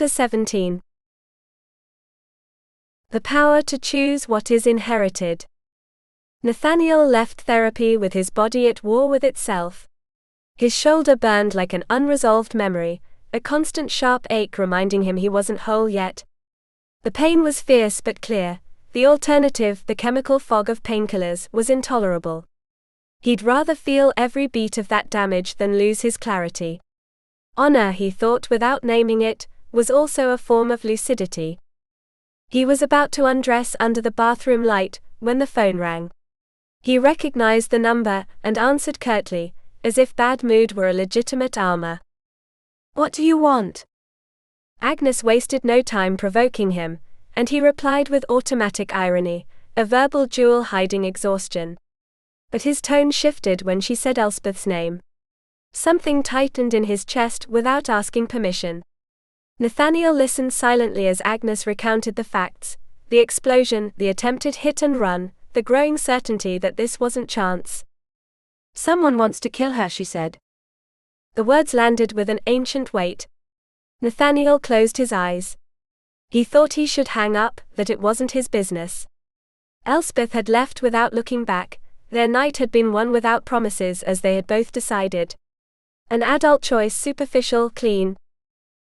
Chapter 17. The power to choose what is inherited. Nathaniel left therapy with his body at war with itself. His shoulder burned like an unresolved memory, a constant sharp ache reminding him he wasn't whole yet. The pain was fierce but clear. The alternative, the chemical fog of painkillers, was intolerable. He'd rather feel every beat of that damage than lose his clarity. Honor, he thought without naming it, was also a form of lucidity. He was about to undress under the bathroom light when the phone rang. He recognized the number and answered curtly, as if bad mood were a legitimate armor. "What do you want?" Agnes wasted no time provoking him, and he replied with automatic irony, a verbal jewel hiding exhaustion. But his tone shifted when she said Elspeth's name. Something tightened in his chest without asking permission. Nathaniel listened silently as Agnes recounted the facts, the explosion, the attempted hit and run, the growing certainty that this wasn't chance. "Someone wants to kill her," she said. The words landed with an ancient weight. Nathaniel closed his eyes. He thought he should hang up, that it wasn't his business. Elspeth had left without looking back. Their night had been one without promises, as they had both decided. An adult choice, superficial, clean.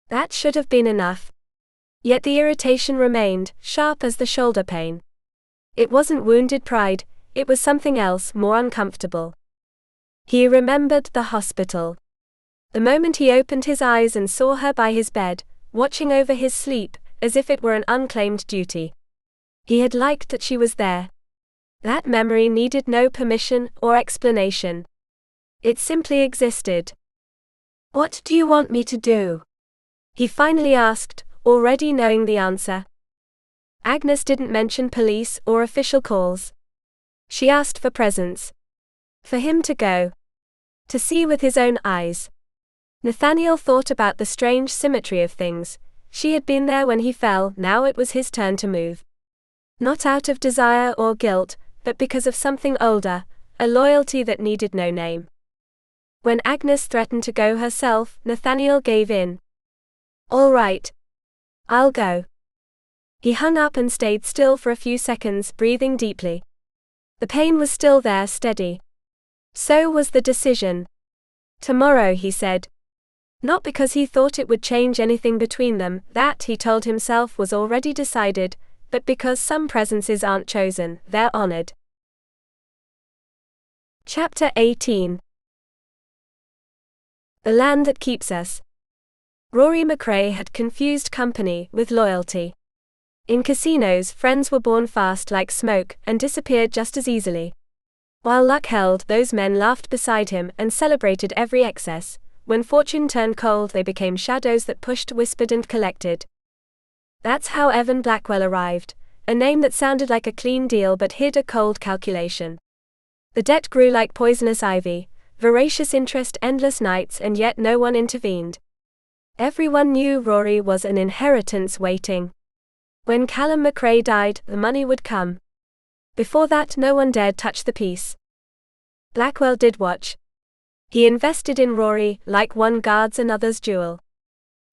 That should have been enough. Yet the irritation remained, sharp as the shoulder pain. It wasn't wounded pride, it was something else, more uncomfortable. He remembered the hospital. The moment he opened his eyes and saw her by his bed, watching over his sleep, as if it were an unclaimed duty. He had liked that she was there. That memory needed no permission or explanation. It simply existed. "What do you want me to do?" he finally asked, already knowing the answer. Agnes didn't mention police or official calls. She asked for presence. For him to go. To see with his own eyes. Nathaniel thought about the strange symmetry of things. She had been there when he fell, now it was his turn to move. Not out of desire or guilt, but because of something older, a loyalty that needed no name. When Agnes threatened to go herself, Nathaniel gave in. "All right. I'll go." He hung up and stayed still for a few seconds, breathing deeply. The pain was still there, steady. So was the decision. "Tomorrow," he said. Not because he thought it would change anything between them, that, he told himself, was already decided, but because some presences aren't chosen, they're honored. Chapter 18. The land that keeps us. Rory MacRae had confused company with loyalty. In casinos, friends were born fast like smoke and disappeared just as easily. While luck held, those men laughed beside him and celebrated every excess. When fortune turned cold, they became shadows that pushed, whispered and collected. That's how Evan Blackwell arrived, a name that sounded like a clean deal but hid a cold calculation. The debt grew like poisonous ivy, voracious interest, endless nights, and yet no one intervened. Everyone knew Rory was an inheritance waiting. When Callum MacRae died, the money would come. Before that, no one dared touch the piece. Blackwell did watch. He invested in Rory, like one guards another's jewel.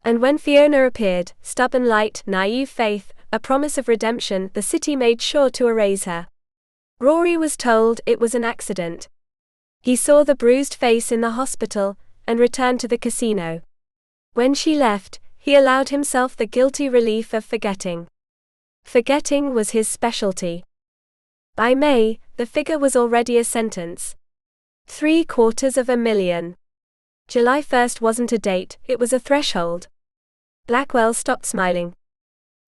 And when Fiona appeared, stubborn light, naive faith, a promise of redemption, the city made sure to erase her. Rory was told it was an accident. He saw the bruised face in the hospital, and returned to the casino. When she left, he allowed himself the guilty relief of forgetting. Forgetting was his specialty. By May, the figure was already a sentence. 750,000. July 1st wasn't a date, it was a threshold. Blackwell stopped smiling.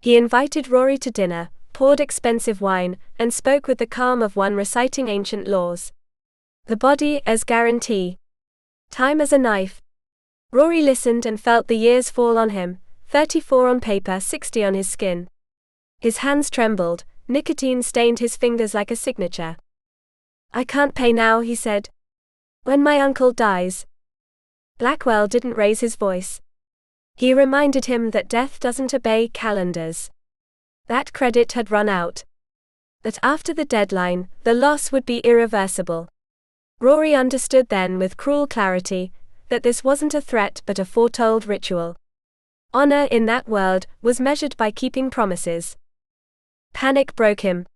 He invited Rory to dinner, poured expensive wine, and spoke with the calm of one reciting ancient laws. The body as guarantee. Time as a knife. Rory listened and felt the years fall on him, 34 on paper, 60 on his skin. His hands trembled, nicotine stained his fingers like a signature. "I can't pay now," he said. "When my uncle dies." Blackwell didn't raise his voice. He reminded him that death doesn't obey calendars. That credit had run out. That after the deadline, the loss would be irreversible. Rory understood then with cruel clarity that this wasn't a threat but a foretold ritual. Honor in that world was measured by keeping promises. Panic broke him.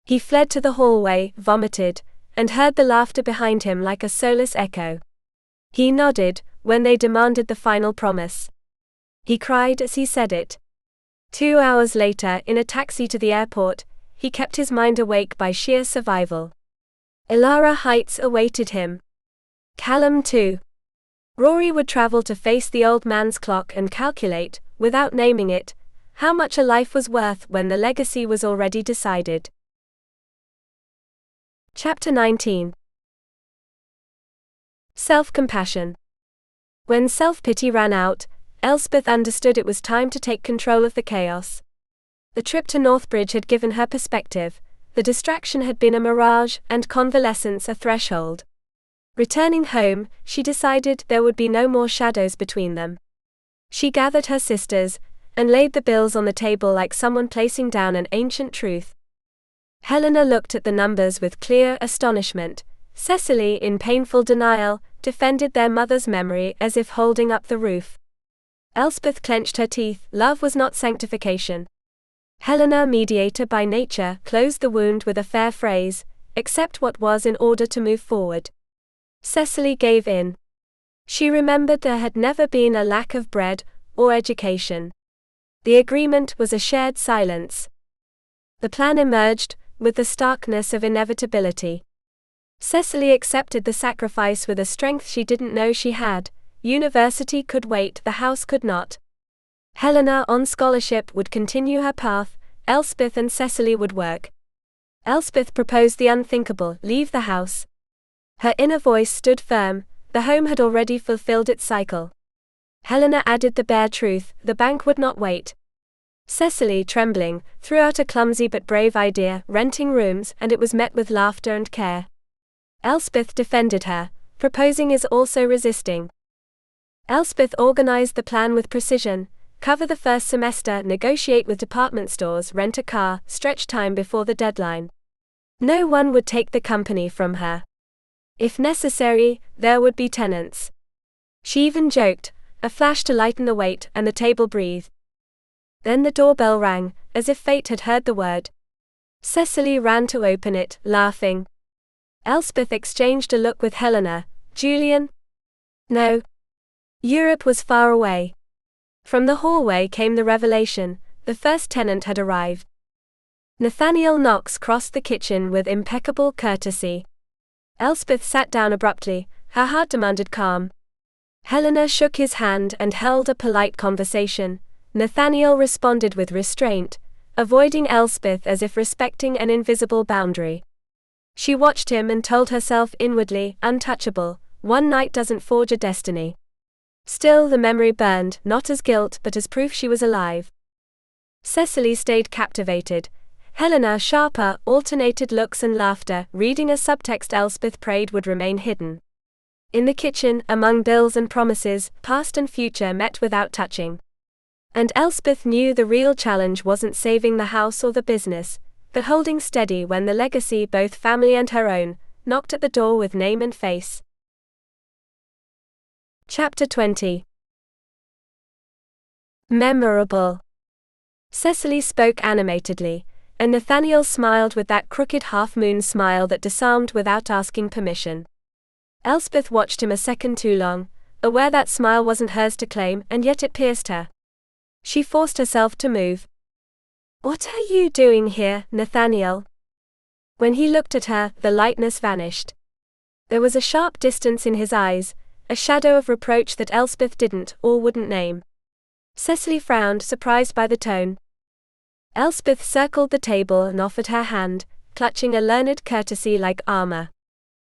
He fled to the hallway, vomited, and heard the laughter behind him like a soulless echo. He nodded when they demanded the final promise. He cried as he said it. 2 hours later, in a taxi to the airport, he kept his mind awake by sheer survival. Ilara Heights awaited him. Callum too. Rory would travel to face the old man's clock and calculate, without naming it, how much a life was worth when the legacy was already decided. Chapter 19. Self-compassion. When self-pity ran out, Elspeth understood it was time to take control of the chaos. The trip to Northbridge had given her perspective, the distraction had been a mirage, and convalescence a threshold. Returning home, she decided there would be no more shadows between them. She gathered her sisters, and laid the bills on the table like someone placing down an ancient truth. Helena looked at the numbers with clear astonishment. Cecily, in painful denial, defended their mother's memory as if holding up the roof. Elspeth clenched her teeth. Love was not sanctification. Helena, mediator by nature, closed the wound with a fair phrase, accept what was in order to move forward. Cecily gave in. She remembered there had never been a lack of bread or education. The agreement was a shared silence. The plan emerged, with the starkness of inevitability. Cecily accepted the sacrifice with a strength she didn't know she had. University could wait, the house could not. Helena, on scholarship, would continue her path. Elspeth and Cecily would work. Elspeth proposed the unthinkable, leave the house. Her inner voice stood firm, the home had already fulfilled its cycle. Helena added the bare truth, the bank would not wait. Cecily, trembling, threw out a clumsy but brave idea, renting rooms, and it was met with laughter and care. Elspeth defended her, proposing is also resisting. Elspeth organized the plan with precision, cover the first semester, negotiate with department stores, rent a car, stretch time before the deadline. No one would take the company from her. If necessary, there would be tenants. She even joked, a flash to lighten the weight, and the table breathed. Then the doorbell rang, as if fate had heard the word. Cecily ran to open it, laughing. Elspeth exchanged a look with Helena. Julian? No. Europe was far away. From the hallway came the revelation, the first tenant had arrived. Nathaniel Knox crossed the kitchen with impeccable courtesy. Elspeth sat down abruptly, her heart demanded calm. Helena shook his hand and held a polite conversation. Nathaniel responded with restraint, avoiding Elspeth as if respecting an invisible boundary. She watched him and told herself inwardly, untouchable, one night doesn't forge a destiny. Still the memory burned, not as guilt but as proof she was alive. Cecily stayed captivated. Helena, sharper, alternated looks and laughter, reading a subtext Elspeth prayed would remain hidden. In the kitchen, among bills and promises, past and future met without touching. And Elspeth knew the real challenge wasn't saving the house or the business, but holding steady when the legacy, both family and her own, knocked at the door with name and face. Chapter 20. Memorable. Cecily spoke animatedly, and Nathaniel smiled with that crooked half-moon smile that disarmed without asking permission. Elspeth watched him a second too long, aware that smile wasn't hers to claim, and yet it pierced her. She forced herself to move. What are you doing here, Nathaniel? When he looked at her, the lightness vanished. There was a sharp distance in his eyes, a shadow of reproach that Elspeth didn't or wouldn't name. Cecily frowned, surprised by the tone. Elspeth circled the table and offered her hand, clutching a learned courtesy like armor.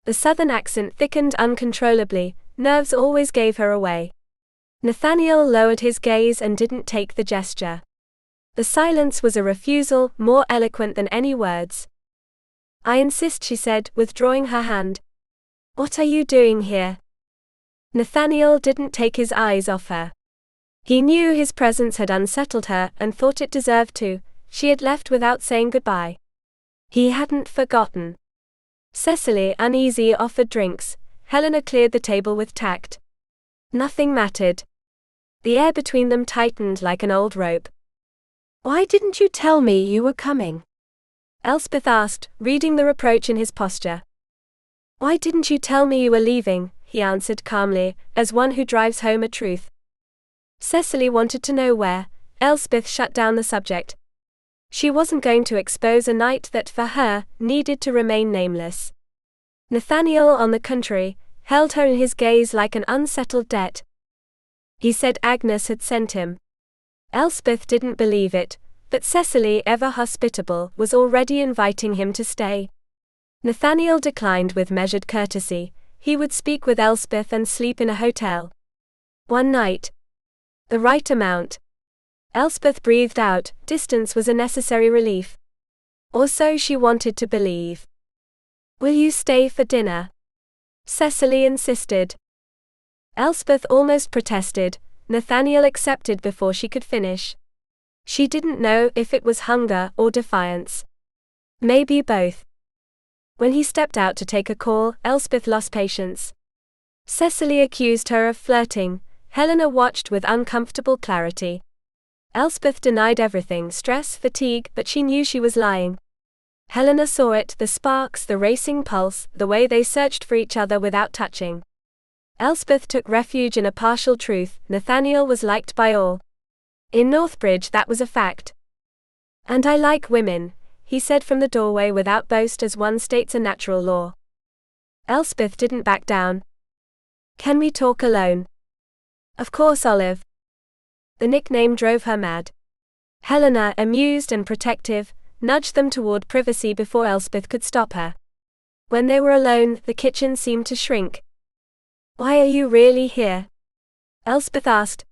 The southern accent thickened uncontrollably, nerves always gave her away. Nathaniel lowered his gaze and didn't take the gesture. The silence was a refusal, more eloquent than any words. I insist, she said, withdrawing her hand. What are you doing here? Nathaniel didn't take his eyes off her. He knew his presence had unsettled her and thought it deserved to. She had left without saying goodbye. He hadn't forgotten. Cecily, uneasy, offered drinks. Helena cleared the table with tact. Nothing mattered. The air between them tightened like an old rope. "Why didn't you tell me you were coming?" Elspeth asked, reading the reproach in his posture. "Why didn't you tell me you were leaving?" he answered calmly, as one who drives home a truth. Cecily wanted to know where. Elspeth shut down the subject. She wasn't going to expose a night that, for her, needed to remain nameless. Nathaniel, on the contrary, held her in his gaze like an unsettled debt. He said Agnes had sent him. Elspeth didn't believe it, but Cecily, ever hospitable, was already inviting him to stay. Nathaniel declined with measured courtesy. He would speak with Elspeth and sleep in a hotel. One night. The right amount. Elspeth breathed out. Distance was a necessary relief. Or so she wanted to believe. "Will you stay for dinner?" Cecily insisted. Elspeth almost protested. Nathaniel accepted before she could finish. She didn't know if it was hunger or defiance. Maybe both. When he stepped out to take a call, Elspeth lost patience. Cecily accused her of flirting. Helena watched with uncomfortable clarity. Elspeth denied everything, stress, fatigue, but she knew she was lying. Helena saw it, the sparks, the racing pulse, the way they searched for each other without touching. Elspeth took refuge in a partial truth: Nathaniel was liked by all. In Northbridge that was a fact. "And I like women," he said from the doorway without boast, as one states a natural law. Elspeth didn't back down. "Can we talk alone?" "Of course, Olive." The nickname drove her mad. Helena, amused and protective, nudged them toward privacy before Elspeth could stop her. When they were alone, the kitchen seemed to shrink. "Why are you really here?" Elspeth asked.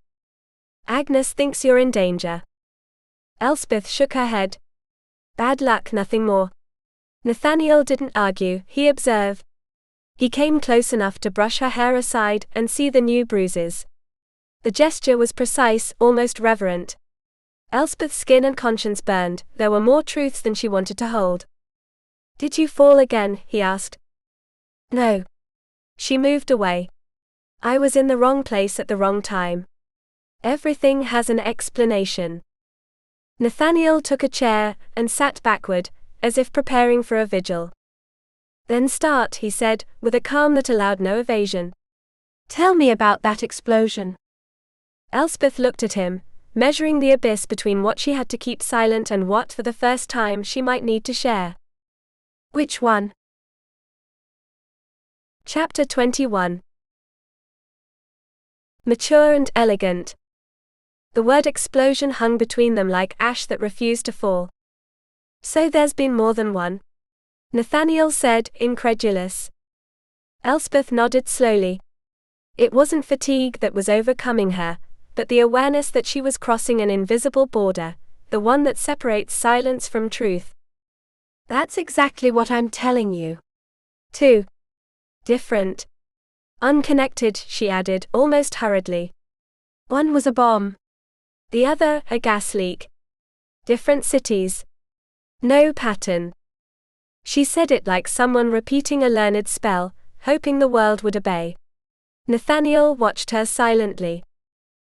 "Agnes thinks you're in danger." Elspeth shook her head. "Bad luck, nothing more." Nathaniel didn't argue, he observed. He came close enough to brush her hair aside and see the new bruises. The gesture was precise, almost reverent. Elspeth's skin and conscience burned. There were more truths than she wanted to hold. "Did you fall again?" he asked. "No." She moved away. "I was in the wrong place at the wrong time. Everything has an explanation." Nathaniel took a chair and sat backward, as if preparing for a vigil. "Then start," he said, with a calm that allowed no evasion. "Tell me about that explosion." Elspeth looked at him, measuring the abyss between what she had to keep silent and what, for the first time, she might need to share. "Which one?" Chapter 21. Mature and elegant. The word explosion hung between them like ash that refused to fall. "So there's been more than one?" Nathaniel said, incredulous. Elspeth nodded slowly. It wasn't fatigue that was overcoming her, but the awareness that she was crossing an invisible border, the one that separates silence from truth. "That's exactly what I'm telling you." "Two. Different. Unconnected," she added, almost hurriedly. "One was a bomb. The other, a gas leak. Different cities. No pattern." She said it like someone repeating a learned spell, hoping the world would obey. Nathaniel watched her silently.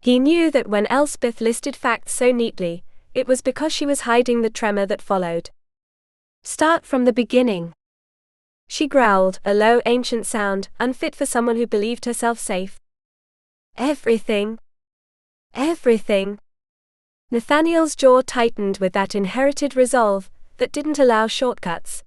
He knew that when Elspeth listed facts so neatly, it was because she was hiding the tremor that followed. "Start from the beginning." She growled, a low, ancient sound, unfit for someone who believed herself safe. "Everything. Everything." Nathaniel's jaw tightened with that inherited resolve that didn't allow shortcuts.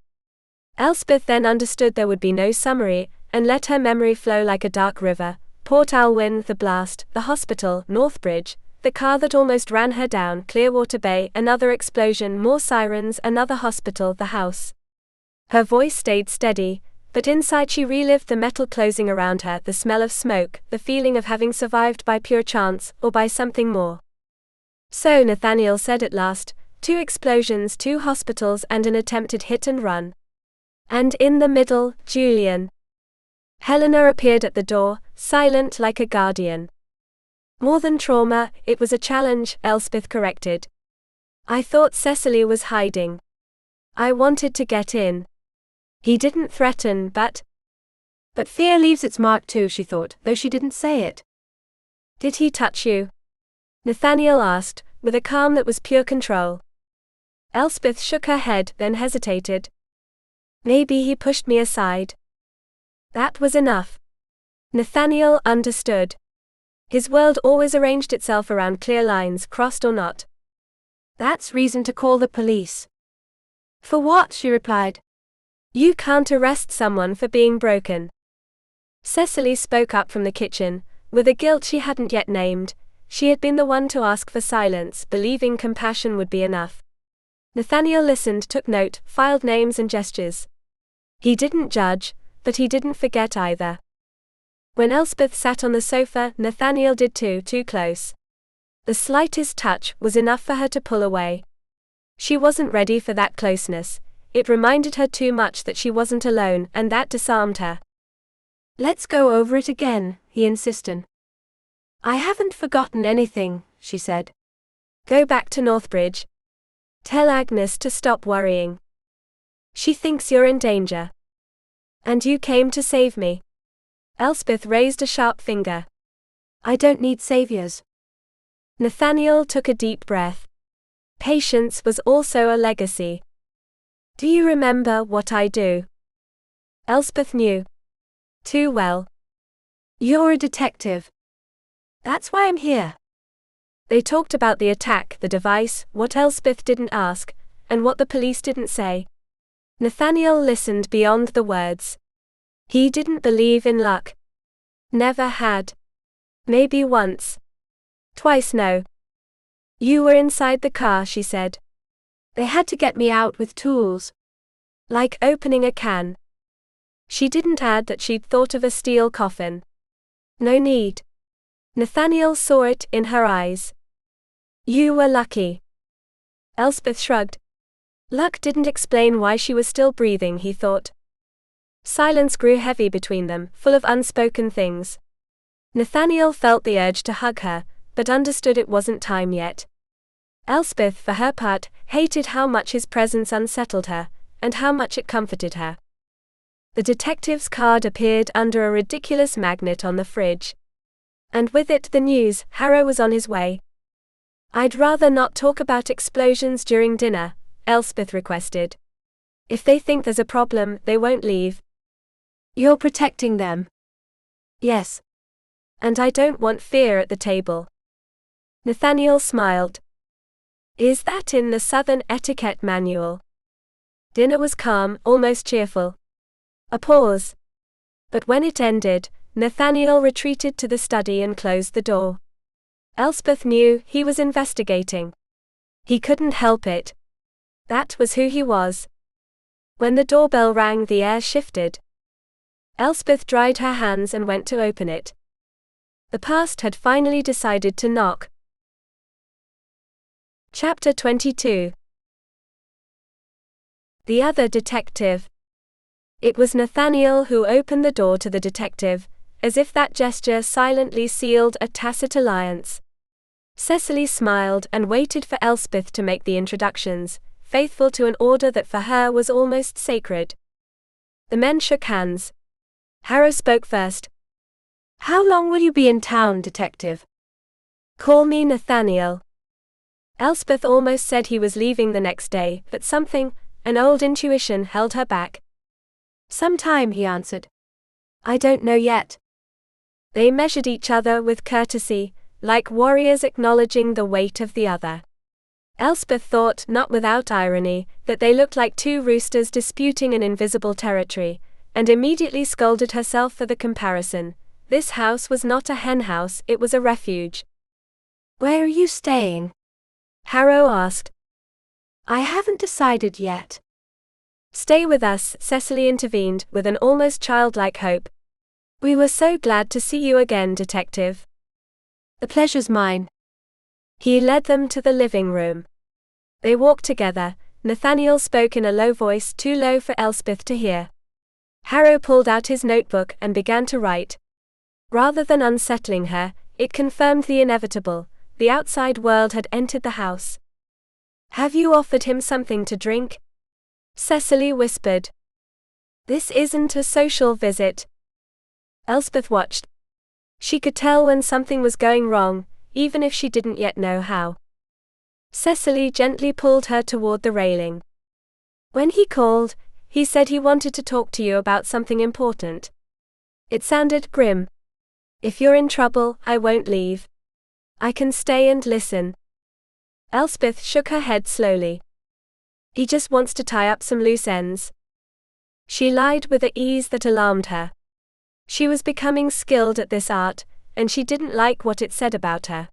Elspeth then understood there would be no summary, and let her memory flow like a dark river. Port Alwyn, the blast, the hospital, Northbridge, the car that almost ran her down, Clearwater Bay, another explosion, more sirens, another hospital, the house. Her voice stayed steady, but inside she relived the metal closing around her, the smell of smoke, the feeling of having survived by pure chance, or by something more. "So," Nathaniel said at last, 2 explosions, 2 hospitals, and an attempted hit and run. And in the middle, Julian. Helena appeared at the door, silent like a guardian. "More than trauma, it was a challenge," Elspeth corrected. "I thought Cecily was hiding. I wanted to get in." He didn't threaten, but fear leaves its mark too, she thought, though she didn't say it. "Did he touch you?" Nathaniel asked, with a calm that was pure control. Elspeth shook her head, then hesitated. Maybe he pushed me aside. That was enough. Nathaniel understood. His world always arranged itself around clear lines, crossed or not. That's reason to call the police. For what? She replied. You can't arrest someone for being broken. Cecily spoke up from the kitchen, with a guilt she hadn't yet named. She had been the one to ask for silence, believing compassion would be enough. Nathaniel listened, took note, filed names and gestures. He didn't judge, but he didn't forget either. When Elspeth sat on the sofa, Nathaniel did too close. The slightest touch was enough for her to pull away. She wasn't ready for that closeness. It reminded her too much that she wasn't alone, and that disarmed her. Let's go over it again, he insisted. I haven't forgotten anything, she said. Go back to Northbridge. Tell Agnes to stop worrying. She thinks you're in danger. And you came to save me. Elspeth raised a sharp finger. I don't need saviors. Nathaniel took a deep breath. Patience was also a legacy. Do you remember what I do? Elspeth knew. Too well. You're a detective. That's why I'm here. They talked about the attack, the device, what Elspeth didn't ask, and what the police didn't say. Nathaniel listened beyond the words. He didn't believe in luck. Never had. Maybe once. Twice no. You were inside the car, she said. They had to get me out with tools. Like opening a can. She didn't add that she'd thought of a steel coffin. No need. Nathaniel saw it in her eyes. You were lucky. Elspeth shrugged. Luck didn't explain why she was still breathing, he thought. Silence grew heavy between them, full of unspoken things. Nathaniel felt the urge to hug her, but understood it wasn't time yet. Elspeth, for her part, hated how much his presence unsettled her, and how much it comforted her. The detective's card appeared under a ridiculous magnet on the fridge. And with it the news, Harrow was on his way. I'd rather not talk about explosions during dinner, Elspeth requested. If they think there's a problem, they won't leave. You're protecting them. Yes. And I don't want fear at the table. Nathaniel smiled. Is that in the Southern Etiquette Manual? Dinner was calm, almost cheerful. A pause. But when it ended, Nathaniel retreated to the study and closed the door. Elspeth knew he was investigating. He couldn't help it. That was who he was. When the doorbell rang, the air shifted. Elspeth dried her hands and went to open it. The past had finally decided to knock. Chapter 22. The other detective. It was Nathaniel who opened the door to the detective, as if that gesture silently sealed a tacit alliance. Cecily smiled and waited for Elspeth to make the introductions, faithful to an order that for her was almost sacred. The men shook hands. Harrow spoke first. How long will you be in town, detective? Call me Nathaniel. Elspeth almost said he was leaving the next day, but something, an old intuition, held her back. Some time, he answered. I don't know yet. They measured each other with courtesy, like warriors acknowledging the weight of the other. Elspeth thought, not without irony, that they looked like two roosters disputing an invisible territory, and immediately scolded herself for the comparison. This house was not a hen house, it was a refuge. Where are you staying? Harrow asked. I haven't decided yet. Stay with us, Cecily intervened, with an almost childlike hope. We were so glad to see you again, detective. The pleasure's mine. He led them to the living room. They walked together. Nathaniel spoke in a low voice, too low for Elspeth to hear. Harrow pulled out his notebook and began to write. Rather than unsettling her, it confirmed the inevitable. The outside world had entered the house. Have you offered him something to drink? Cecily whispered. This isn't a social visit. Elspeth watched. She could tell when something was going wrong, even if she didn't yet know how. Cecily gently pulled her toward the railing. When he called, he said he wanted to talk to you about something important. It sounded grim. If you're in trouble, I won't leave. I can stay and listen. Elspeth shook her head slowly. He just wants to tie up some loose ends. She lied with an ease that alarmed her. She was becoming skilled at this art, and she didn't like what it said about her.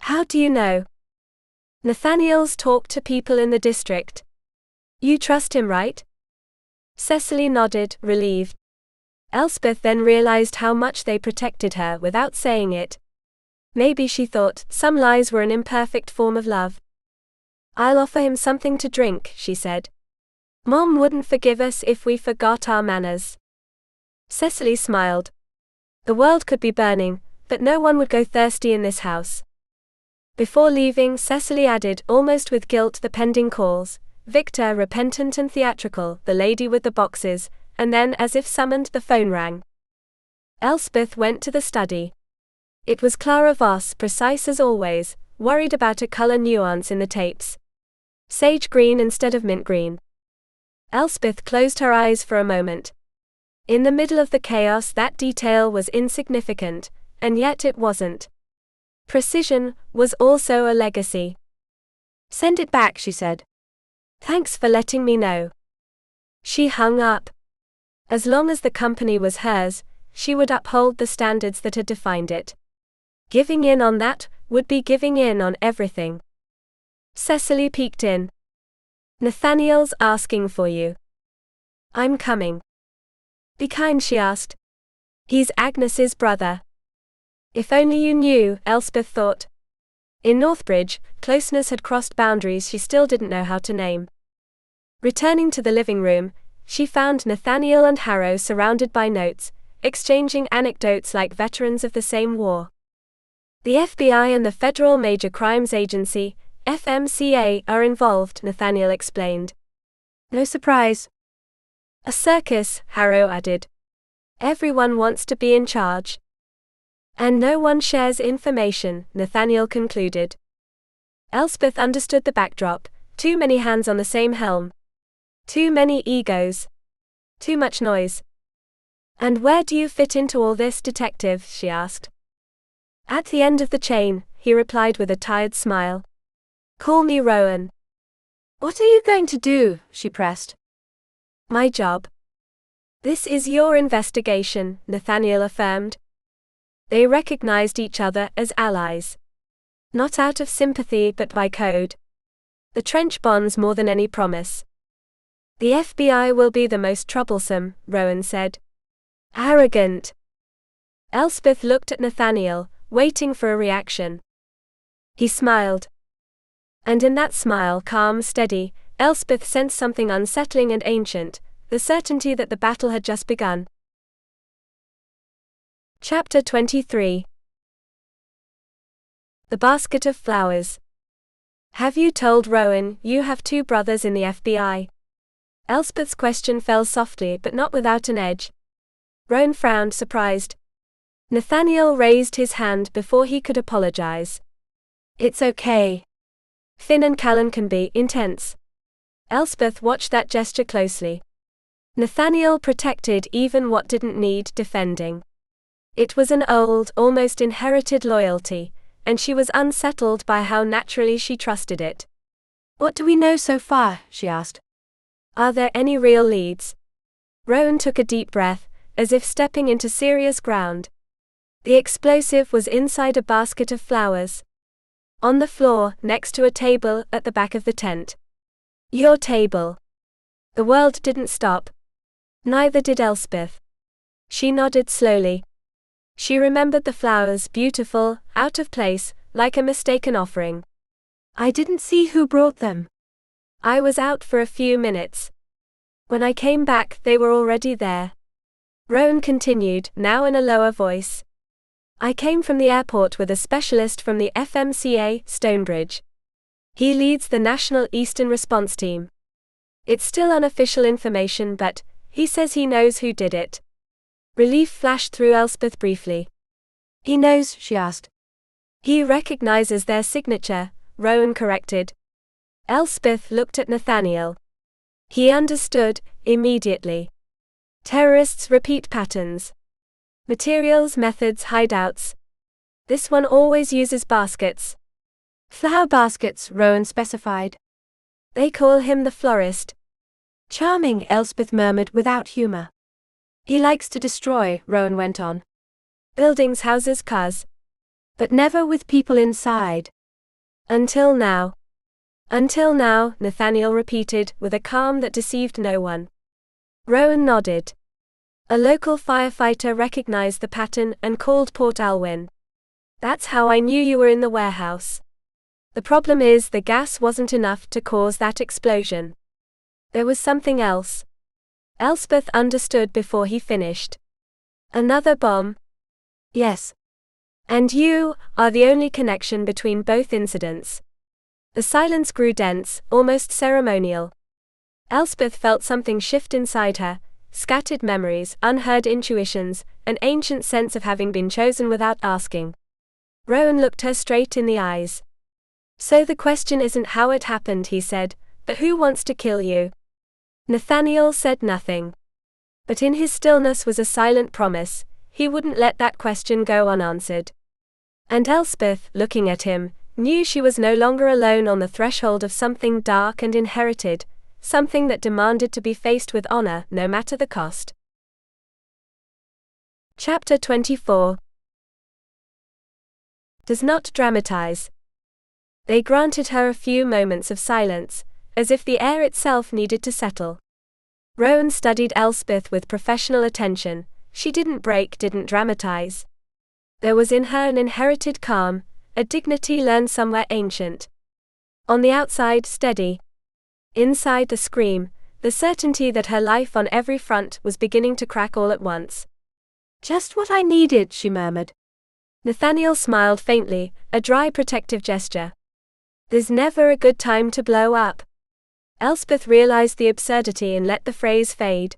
How do you know? Nathaniel's talked to people in the district. You trust him, right? Cecily nodded, relieved. Elspeth then realized how much they protected her without saying it. Maybe she thought some lies were an imperfect form of love. I'll offer him something to drink, she said. Mom wouldn't forgive us if we forgot our manners. Cecily smiled. The world could be burning, but no one would go thirsty in this house. Before leaving, Cecily added, almost with guilt, the pending calls. Victor, repentant and theatrical, the lady with the boxes, and then, as if summoned, the phone rang. Elspeth went to the study. It was Clara Voss, precise as always, worried about a color nuance in the tapes. Sage green instead of mint green. Elspeth closed her eyes for a moment. In the middle of the chaos, that detail was insignificant, and yet it wasn't. Precision was also a legacy. Send it back, she said. Thanks for letting me know. She hung up. As long as the company was hers, she would uphold the standards that had defined it. Giving in on that would be giving in on everything. Cecily peeked in. Nathaniel's asking for you. I'm coming. Be kind, she asked. He's Agnes's brother. If only you knew, Elspeth thought. In Northbridge, closeness had crossed boundaries she still didn't know how to name. Returning to the living room, she found Nathaniel and Harrow surrounded by notes, exchanging anecdotes like veterans of the same war. The FBI and the Federal Major Crimes Agency, FMCA, are involved, Nathaniel explained. No surprise. A circus, Harrow added. Everyone wants to be in charge. And no one shares information, Nathaniel concluded. Elspeth understood the backdrop, too many hands on the same helm. Too many egos. Too much noise. And where do you fit into all this, detective, she asked. At the end of the chain, he replied with a tired smile. Call me Rowan. What are you going to do? She pressed. My job. This is your investigation, Nathaniel affirmed. They recognized each other as allies. Not out of sympathy but by code. The trench bonds more than any promise. The FBI will be the most troublesome, Rowan said. Arrogant. Elspeth looked at Nathaniel, waiting for a reaction. He smiled. And in that smile, calm, steady, Elspeth sensed something unsettling and ancient, the certainty that the battle had just begun. Chapter 23. The basket of flowers. Have you told Rowan you have 2 brothers in the FBI? Elspeth's question fell softly but not without an edge. Rowan frowned, surprised. Nathaniel raised his hand before he could apologize. It's okay. Finn and Callan can be intense. Elspeth watched that gesture closely. Nathaniel protected even what didn't need defending. It was an old, almost inherited loyalty, and she was unsettled by how naturally she trusted it. What do we know so far? She asked. Are there any real leads? Rowan took a deep breath, as if stepping into serious ground. The explosive was inside a basket of flowers. On the floor, next to a table at the back of the tent. Your table. The world didn't stop. Neither did Elspeth. She nodded slowly. She remembered the flowers, beautiful, out of place, like a mistaken offering. I didn't see who brought them. I was out for a few minutes. When I came back, they were already there. Rowan continued, now in a lower voice. I came from the airport with a specialist from the FMCA, Stonebridge. He leads the National Eastern Response Team. It's still unofficial information, but he says he knows who did it. Relief flashed through Elspeth briefly. He knows, she asked. He recognizes their signature, Rowan corrected. Elspeth looked at Nathaniel. He understood, immediately. Terrorists repeat patterns. Materials, methods, hideouts. This one always uses baskets. Flower baskets, Rowan specified. They call him the florist. Charming, Elspeth murmured without humor. He likes to destroy, Rowan went on. Buildings, houses, cars. But never with people inside. Until now. Until now, Nathaniel repeated, with a calm that deceived no one. Rowan nodded. A local firefighter recognized the pattern and called Port Alwyn. That's how I knew you were in the warehouse. The problem is the gas wasn't enough to cause that explosion. There was something else. Elspeth understood before he finished. Another bomb? Yes. And you are the only connection between both incidents. The silence grew dense, almost ceremonial. Elspeth felt something shift inside her, scattered memories, unheard intuitions, an ancient sense of having been chosen without asking. Rowan looked her straight in the eyes. So the question isn't how it happened, he said, but who wants to kill you? Nathaniel said nothing. But in his stillness was a silent promise, he wouldn't let that question go unanswered. And Elspeth, looking at him, knew she was no longer alone on the threshold of something dark and inherited, something that demanded to be faced with honor, no matter the cost. Chapter 24. Does not dramatize. They granted her a few moments of silence, as if the air itself needed to settle. Rowan studied Elspeth with professional attention. She didn't break, didn't dramatize. There was in her an inherited calm, a dignity learned somewhere ancient. On the outside, steady. Inside, the scream, the certainty that her life on every front was beginning to crack all at once. Just what I needed, she murmured. Nathaniel smiled faintly, a dry protective gesture. There's never a good time to blow up. Elspeth realized the absurdity and let the phrase fade.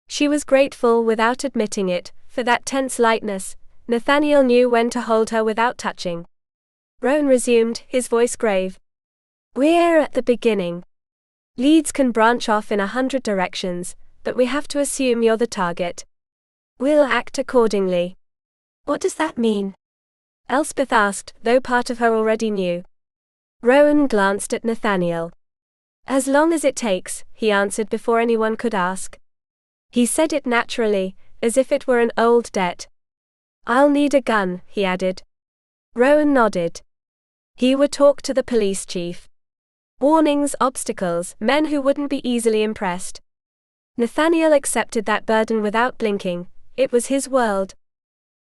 She was grateful without admitting it, for that tense lightness. Nathaniel knew when to hold her without touching. Rowan resumed, his voice grave. We're at the beginning. Leads can branch off in 100 directions, but we have to assume you're the target. We'll act accordingly. What does that mean? Elspeth asked, though part of her already knew. Rowan glanced at Nathaniel. As long as it takes, he answered before anyone could ask. He said it naturally, as if it were an old debt. I'll need a gun, he added. Rowan nodded. He would talk to the police chief. Warnings, obstacles, men who wouldn't be easily impressed. Nathaniel accepted that burden without blinking. It was his world.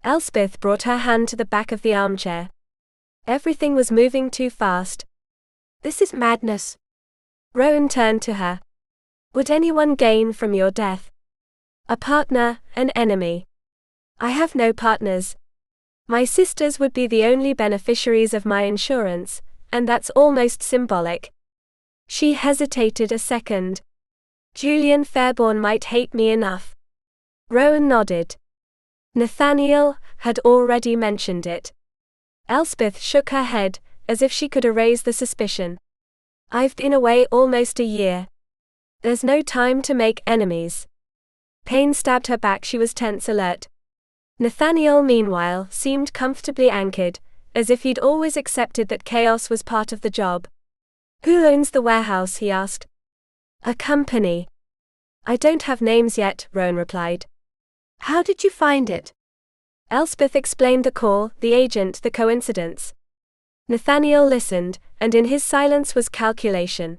Elspeth brought her hand to the back of the armchair. Everything was moving too fast. This is madness. Rowan turned to her. Would anyone gain from your death? A partner, an enemy? I have no partners. My sisters would be the only beneficiaries of my insurance, and that's almost symbolic. She hesitated a second. Julian Fairborn might hate me enough. Rowan nodded. Nathaniel had already mentioned it. Elspeth shook her head, as if she could erase the suspicion. I've been away almost a year. There's no time to make enemies. Pain stabbed her back, she was tense, alert. Nathaniel, meanwhile, seemed comfortably anchored, as if he'd always accepted that chaos was part of the job. Who owns the warehouse, he asked. A company. I don't have names yet, Rowan replied. How did you find it? Elspeth explained the call, the agent, the coincidence. Nathaniel listened, and in his silence was calculation.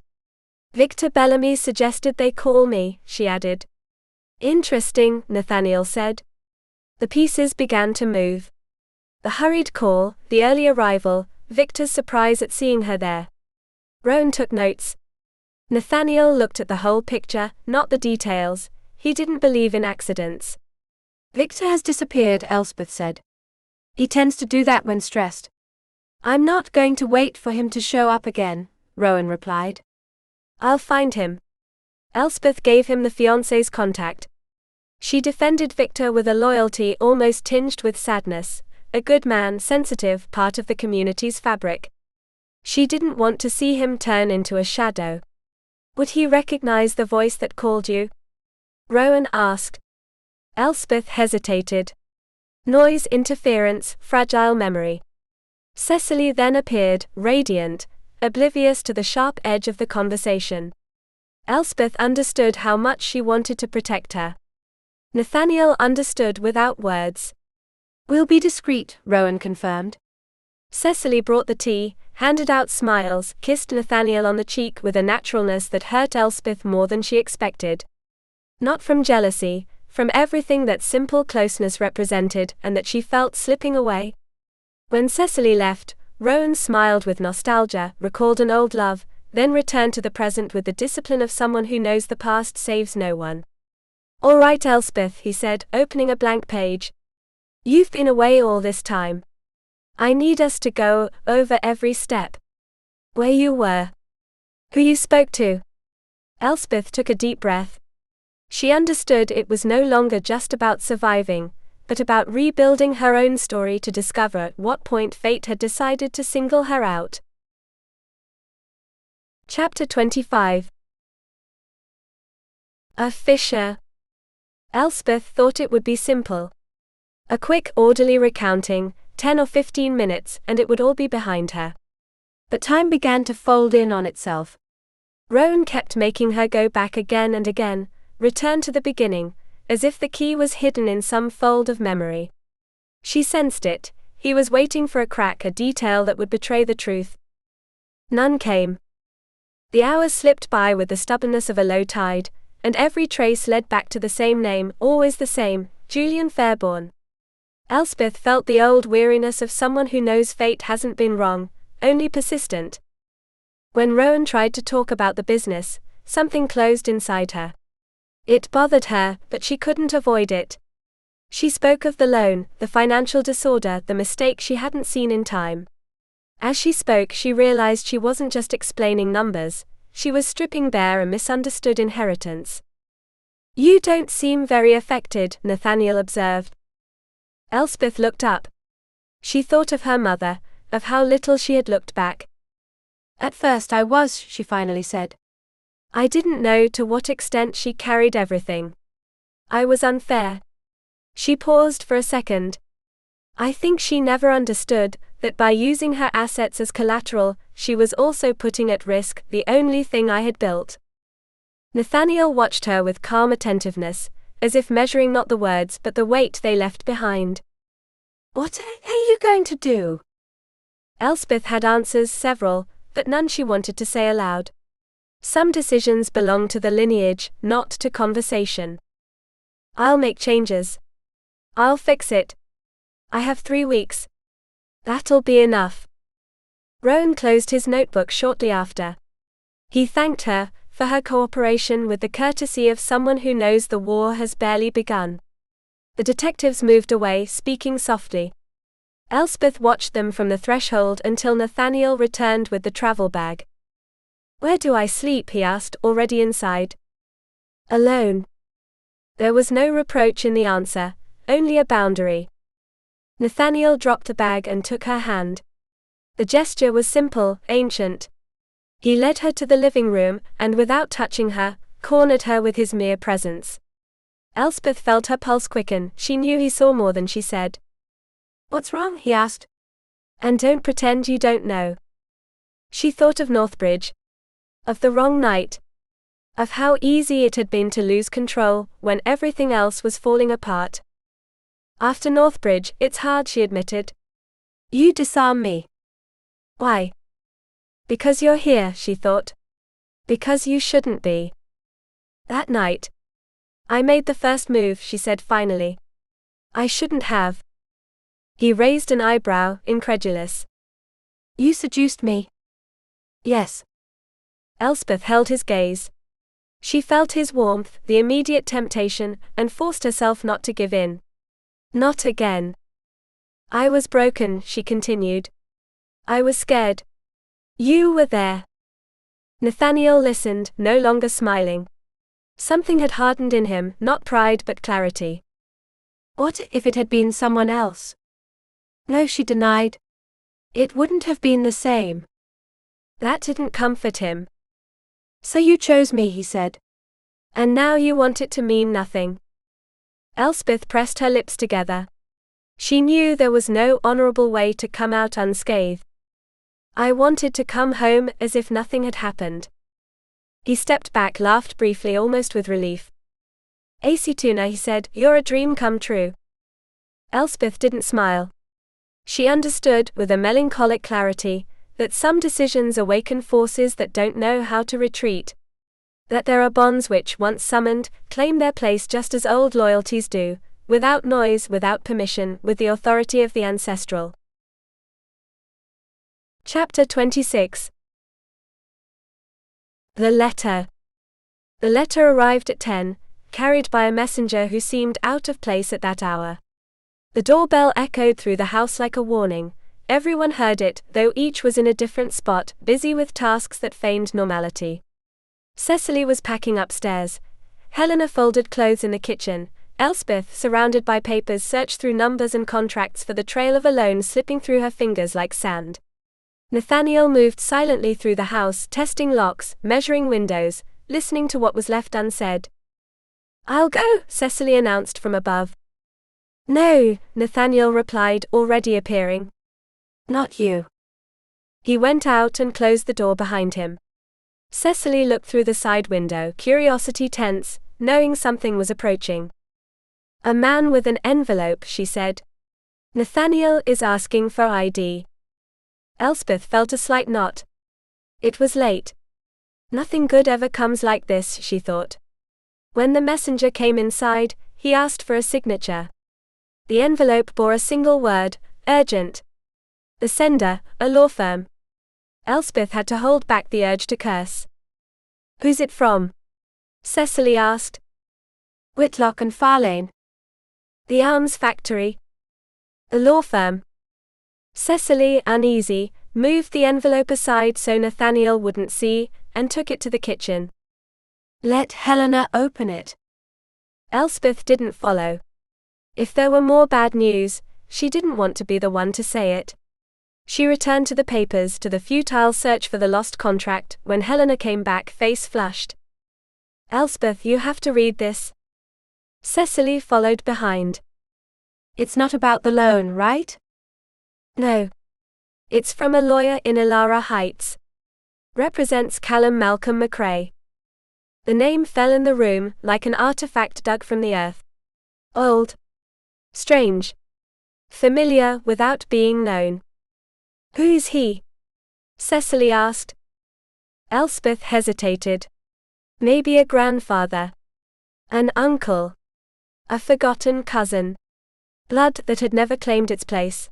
Victor Bellamy suggested they call me, she added. Interesting, Nathaniel said. The pieces began to move. The hurried call, the early arrival, Victor's surprise at seeing her there. Rowan took notes. Nathaniel looked at the whole picture, not the details. He didn't believe in accidents. Victor has disappeared, Elspeth said. He tends to do that when stressed. I'm not going to wait for him to show up again, Rowan replied. I'll find him. Elspeth gave him the fiancé's contact. She defended Victor with a loyalty almost tinged with sadness, a good man, sensitive, part of the community's fabric. She didn't want to see him turn into a shadow. Would he recognize the voice that called you? Rowan asked. Elspeth hesitated. Noise, interference, fragile memory. Cecily then appeared, radiant, oblivious to the sharp edge of the conversation. Elspeth understood how much she wanted to protect her. Nathaniel understood without words. We'll be discreet, Rowan confirmed. Cecily brought the tea, handed out smiles, kissed Nathaniel on the cheek with a naturalness that hurt Elspeth more than she expected. Not from jealousy, from everything that simple closeness represented and that she felt slipping away. When Cecily left, Rowan smiled with nostalgia, recalled an old love, then returned to the present with the discipline of someone who knows the past saves no one. All right, Elspeth, he said, opening a blank page. You've been away all this time. I need us to go over every step. Where you were. Who you spoke to. Elspeth took a deep breath. She understood it was no longer just about surviving, but about rebuilding her own story to discover at what point fate had decided to single her out. Chapter 25. A fissure. Elspeth thought it would be simple. A quick, orderly recounting, 10 or 15 minutes, and it would all be behind her. But time began to fold in on itself. Rowan kept making her go back again and again, return to the beginning, as if the key was hidden in some fold of memory. She sensed it. He was waiting for a crack, a detail that would betray the truth. None came. The hours slipped by with the stubbornness of a low tide, and every trace led back to the same name, always the same, Julian Fairbairn. Elspeth felt the old weariness of someone who knows fate hasn't been wrong, only persistent. When Rowan tried to talk about the business, something closed inside her. It bothered her, but she couldn't avoid it. She spoke of the loan, the financial disorder, the mistake she hadn't seen in time. As she spoke, she realized she wasn't just explaining numbers, she was stripping bare a misunderstood inheritance. You don't seem very affected, Nathaniel observed. Elspeth looked up. She thought of her mother, of how little she had looked back. At first I was, she finally said. I didn't know to what extent she carried everything. I was unfair. She paused for a second. I think she never understood that by using her assets as collateral, she was also putting at risk the only thing I had built. Nathaniel watched her with calm attentiveness, as if measuring not the words but the weight they left behind. What are you going to do? Elspeth had answers, several, but none she wanted to say aloud. Some decisions belong to the lineage, not to conversation. I'll make changes. I'll fix it. I have 3 weeks. That'll be enough. Rowan closed his notebook shortly after. He thanked her for her cooperation with the courtesy of someone who knows the war has barely begun. The detectives moved away, speaking softly. Elspeth watched them from the threshold until Nathaniel returned with the travel bag. Where do I sleep? He asked, already inside. Alone. There was no reproach in the answer, only a boundary. Nathaniel dropped the bag and took her hand. The gesture was simple, ancient. He led her to the living room, and without touching her, cornered her with his mere presence. Elspeth felt her pulse quicken. She knew he saw more than she said. What's wrong? He asked. And don't pretend you don't know. She thought of Northbridge. Of the wrong night. Of how easy it had been to lose control when everything else was falling apart. After Northbridge, it's hard, she admitted. You disarm me. Why? Because you're here, she thought. Because you shouldn't be. That night. I made the first move, she said finally. I shouldn't have. He raised an eyebrow, incredulous. You seduced me. Yes. Elspeth held his gaze. She felt his warmth, the immediate temptation, and forced herself not to give in. Not again. I was broken, she continued. I was scared. You were there. Nathaniel listened, no longer smiling. Something had hardened in him, not pride but clarity. What if it had been someone else? No, she denied. It wouldn't have been the same. That didn't comfort him. So you chose me, he said. And now you want it to mean nothing. Elspeth pressed her lips together. She knew there was no honorable way to come out unscathed. I wanted to come home as if nothing had happened. He stepped back, laughed briefly, almost with relief. Tuna, he said, you're a dream come true. Elspeth didn't smile. She understood, with a melancholic clarity, that some decisions awaken forces that don't know how to retreat. That there are bonds which, once summoned, claim their place just as old loyalties do, without noise, without permission, with the authority of the ancestral. Chapter 26. The letter. The letter arrived at 10, carried by a messenger who seemed out of place at that hour. The doorbell echoed through the house like a warning. Everyone heard it, though each was in a different spot, busy with tasks that feigned normality. Cecily was packing upstairs. Helena folded clothes in the kitchen. Elspeth, surrounded by papers, searched through numbers and contracts for the trail of a loan slipping through her fingers like sand. Nathaniel moved silently through the house, testing locks, measuring windows, listening to what was left unsaid. I'll go, Cecily announced from above. No, Nathaniel replied, already appearing. Not you. He went out and closed the door behind him. Cecily looked through the side window, curiosity tense, knowing something was approaching. A man with an envelope, she said. Nathaniel is asking for ID. Elspeth felt a slight knot. It was late. Nothing good ever comes like this, she thought. When the messenger came inside, he asked for a signature. The envelope bore a single word, urgent. The sender, a law firm. Elspeth had to hold back the urge to curse. Who's it from? Cecily asked. Whitlock and Farlane. The arms factory. The law firm. Cecily, uneasy, moved the envelope aside so Nathaniel wouldn't see, and took it to the kitchen. Let Helena open it. Elspeth didn't follow. If there were more bad news, she didn't want to be the one to say it. She returned to the papers, to the futile search for the lost contract, when Helena came back, face flushed. Elspeth, you have to read this. Cecily followed behind. It's not about the loan, right? No. It's from a lawyer in Ilara Heights. Represents Callum Malcolm MacRae. The name fell in the room, like an artifact dug from the earth. Old. Strange. Familiar, without being known. Who is he? Cecily asked. Elspeth hesitated. Maybe a grandfather. An uncle. A forgotten cousin. Blood that had never claimed its place.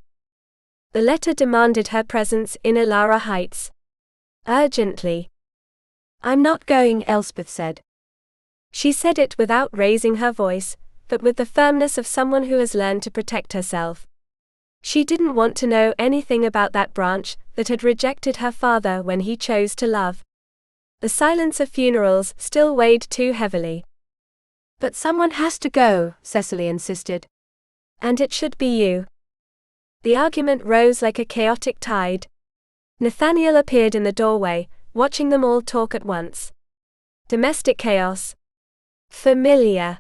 The letter demanded her presence in Ilara Heights. Urgently. I'm not going, Elspeth said. She said it without raising her voice, but with the firmness of someone who has learned to protect herself. She didn't want to know anything about that branch that had rejected her father when he chose to love. The silence of funerals still weighed too heavily. But someone has to go, Cecily insisted. And it should be you. The argument rose like a chaotic tide. Nathaniel appeared in the doorway, watching them all talk at once. Domestic chaos. Familiar.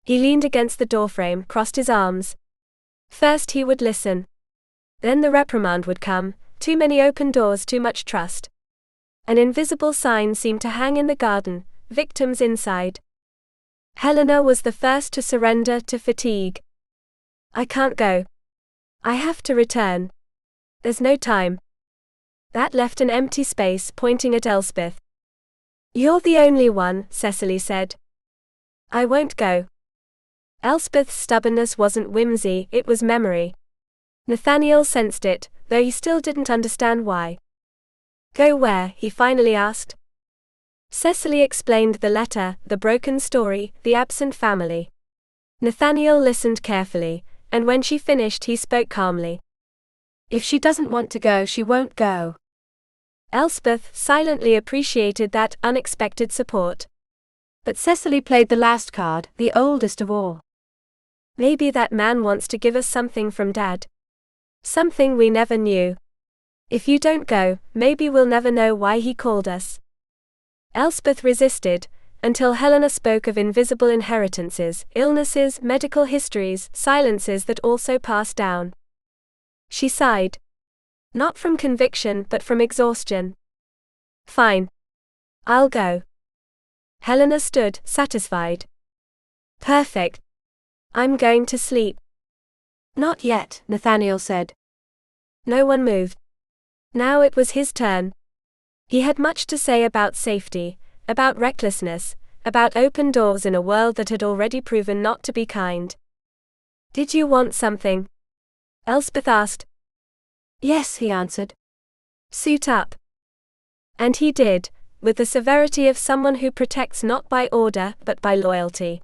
He leaned against the doorframe, crossed his arms. First he would listen. Then the reprimand would come, too many open doors, too much trust. An invisible sign seemed to hang in the garden, victims inside. Helena was the first to surrender to fatigue. I can't go. I have to return. There's no time. That left an empty space, pointing at Elspeth. You're the only one, Cecily said. I won't go. Elspeth's stubbornness wasn't whimsy, it was memory. Nathaniel sensed it, though he still didn't understand why. Go where? He finally asked. Cecily explained the letter, the broken story, the absent family. Nathaniel listened carefully, and when she finished he spoke calmly. If she doesn't want to go, she won't go. Elspeth silently appreciated that unexpected support. But Cecily played the last card, the oldest of all. Maybe that man wants to give us something from Dad. Something we never knew. If you don't go, maybe we'll never know why he called us. Elspeth resisted, until Helena spoke of invisible inheritances, illnesses, medical histories, silences that also pass down. She sighed. Not from conviction but from exhaustion. Fine. I'll go. Helena stood, satisfied. Perfect. I'm going to sleep. Not yet, Nathaniel said. No one moved. Now it was his turn. He had much to say about safety, about recklessness, about open doors in a world that had already proven not to be kind. Did you want something? Elspeth asked. Yes, he answered. Suit up. And he did, with the severity of someone who protects not by order but by loyalty.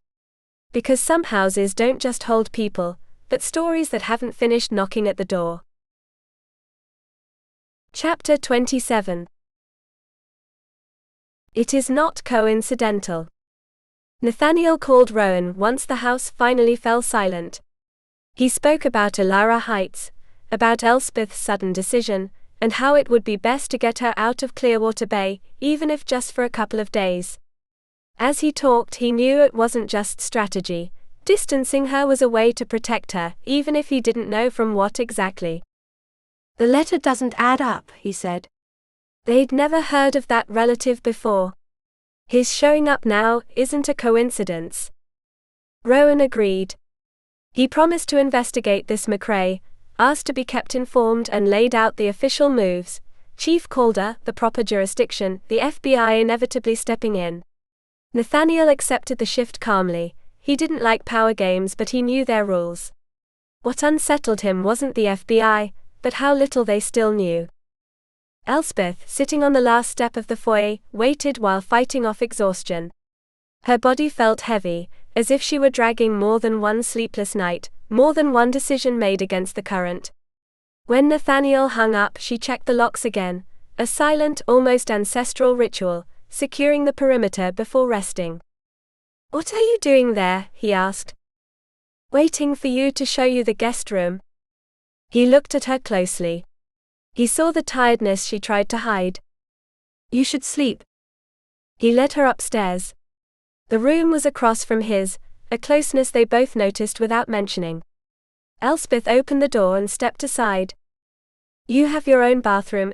Because some houses don't just hold people, but stories that haven't finished knocking at the door. Chapter 27. It is not coincidental. Nathaniel called Rowan once the house finally fell silent. He spoke about Ilara Heights, about Elspeth's sudden decision, and how it would be best to get her out of Clearwater Bay, even if just for a couple of days. As he talked, he knew it wasn't just strategy. Distancing her was a way to protect her, even if he didn't know from what exactly. The letter doesn't add up, he said. They'd never heard of that relative before. His showing up now isn't a coincidence. Rowan agreed. He promised to investigate this MacRae, asked to be kept informed and laid out the official moves, Chief Calder, the proper jurisdiction, the FBI inevitably stepping in. Nathaniel accepted the shift calmly. He didn't like power games but he knew their rules. What unsettled him wasn't the FBI, but how little they still knew. Elspeth, sitting on the last step of the foyer, waited while fighting off exhaustion. Her body felt heavy, as if she were dragging more than one sleepless night, more than one decision made against the current. When Nathaniel hung up, she checked the locks again, a silent, almost ancestral ritual, securing the perimeter before resting. "What are you doing there?" he asked. "Waiting for you to show you the guest room." He looked at her closely. He saw the tiredness she tried to hide. "You should sleep." He led her upstairs. The room was across from his, a closeness they both noticed without mentioning. Elspeth opened the door and stepped aside. "You have your own bathroom,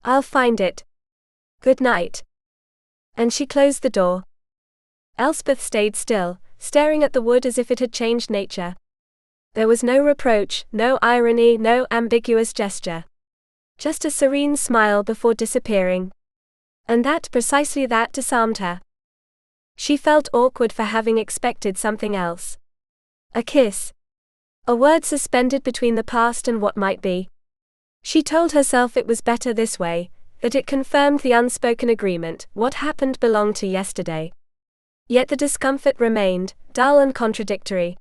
I'll find it. Good night." And she closed the door. Elspeth stayed still, staring at the wood as if it had changed nature. There was no reproach, no irony, no ambiguous gesture. Just a serene smile before disappearing. And precisely that disarmed her. She felt awkward for having expected something else. A kiss. A word suspended between the past and what might be. She told herself it was better this way, that it confirmed the unspoken agreement, what happened belonged to yesterday. Yet the discomfort remained, dull and contradictory.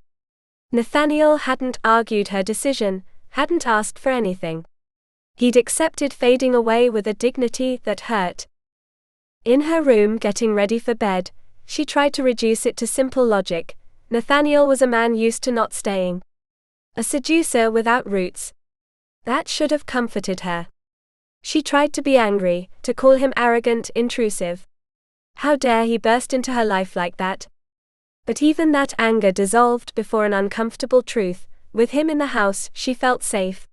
Nathaniel hadn't argued her decision, hadn't asked for anything. He'd accepted fading away with a dignity that hurt. In her room, getting ready for bed, she tried to reduce it to simple logic. Nathaniel was a man used to not staying. A seducer without roots. That should have comforted her. She tried to be angry, to call him arrogant, intrusive. How dare he burst into her life like that? But even that anger dissolved before an uncomfortable truth. With him in the house, she felt safe.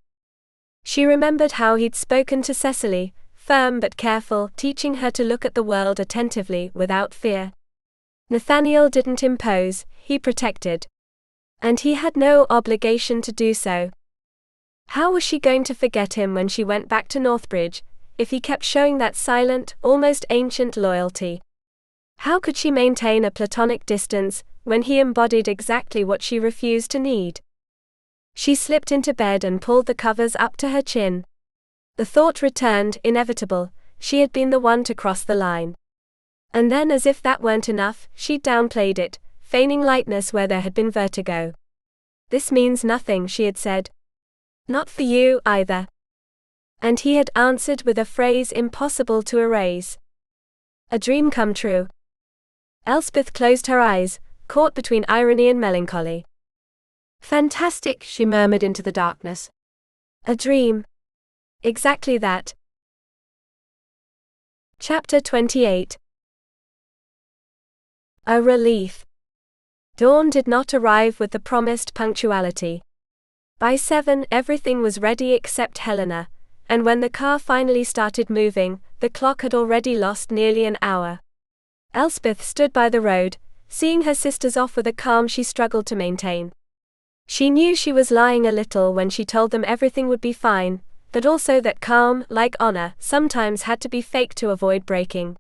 She remembered how he'd spoken to Cecily, firm but careful, teaching her to look at the world attentively, without fear. Nathaniel didn't impose, he protected. And he had no obligation to do so. How was she going to forget him when she went back to Northbridge, if he kept showing that silent, almost ancient loyalty? How could she maintain a platonic distance, when he embodied exactly what she refused to need? She slipped into bed and pulled the covers up to her chin. The thought returned, inevitable, she had been the one to cross the line. And then, as if that weren't enough, she downplayed it, feigning lightness where there had been vertigo. "This means nothing," she had said. "Not for you, either." And he had answered with a phrase impossible to erase. A dream come true. Elspeth closed her eyes, caught between irony and melancholy. Fantastic, she murmured into the darkness. A dream. Exactly that. Chapter 28. A relief. Dawn did not arrive with the promised punctuality. By 7, everything was ready except Helena, and when the car finally started moving, the clock had already lost nearly an hour. Elspeth stood by the road, seeing her sisters off with a calm she struggled to maintain. She knew she was lying a little when she told them everything would be fine, but also that calm, like honor, sometimes had to be faked to avoid breaking.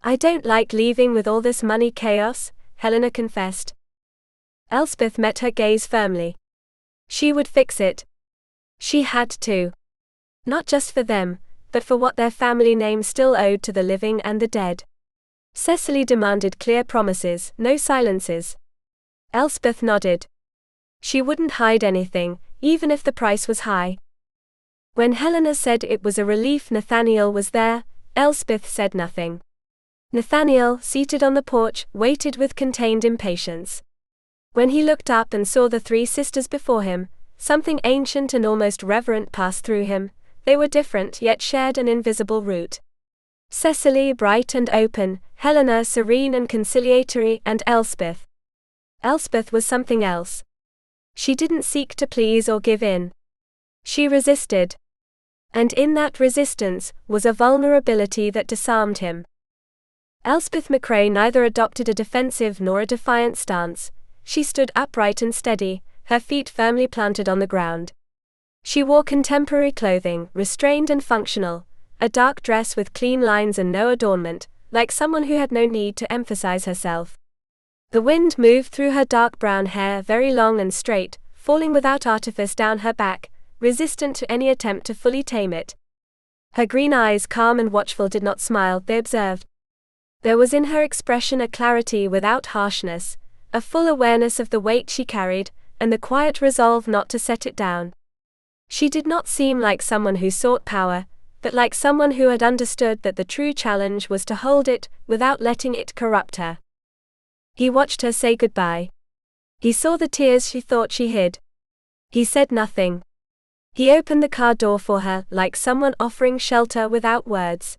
I don't like leaving with all this money chaos, Helena confessed. Elspeth met her gaze firmly. She would fix it. She had to. Not just for them, but for what their family name still owed to the living and the dead. Cecily demanded clear promises, no silences. Elspeth nodded. She wouldn't hide anything, even if the price was high. When Helena said it was a relief Nathaniel was there, Elspeth said nothing. Nathaniel, seated on the porch, waited with contained impatience. When he looked up and saw the three sisters before him, something ancient and almost reverent passed through him. They were different yet shared an invisible root. Cecily bright and open, Helena serene and conciliatory, and Elspeth. Elspeth was something else. She didn't seek to please or give in. She resisted. And in that resistance was a vulnerability that disarmed him. Elspeth MacRae neither adopted a defensive nor a defiant stance. She stood upright and steady, her feet firmly planted on the ground. She wore contemporary clothing, restrained and functional, a dark dress with clean lines and no adornment, like someone who had no need to emphasize herself. The wind moved through her dark brown hair, very long and straight, falling without artifice down her back, resistant to any attempt to fully tame it. Her green eyes, calm and watchful, did not smile, they observed. There was in her expression a clarity without harshness, a full awareness of the weight she carried, and the quiet resolve not to set it down. She did not seem like someone who sought power, but like someone who had understood that the true challenge was to hold it, without letting it corrupt her. He watched her say goodbye. He saw the tears she thought she hid. He said nothing. He opened the car door for her, like someone offering shelter without words.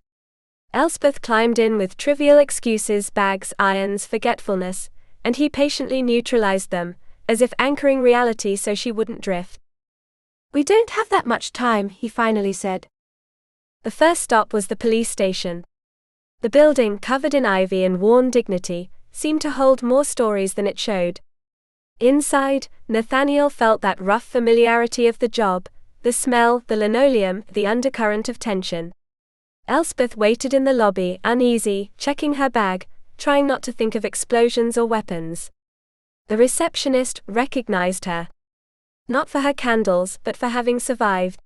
Elspeth climbed in with trivial excuses, bags, irons, forgetfulness, and he patiently neutralized them, as if anchoring reality so she wouldn't drift. We don't have that much time, he finally said. The first stop was the police station. The building, covered in ivy and worn dignity, seemed to hold more stories than it showed. Inside, Nathaniel felt that rough familiarity of the job, the smell, the linoleum, the undercurrent of tension. Elspeth waited in the lobby, uneasy, checking her bag, trying not to think of explosions or weapons. The receptionist recognized her. Not for her candles, but for having survived.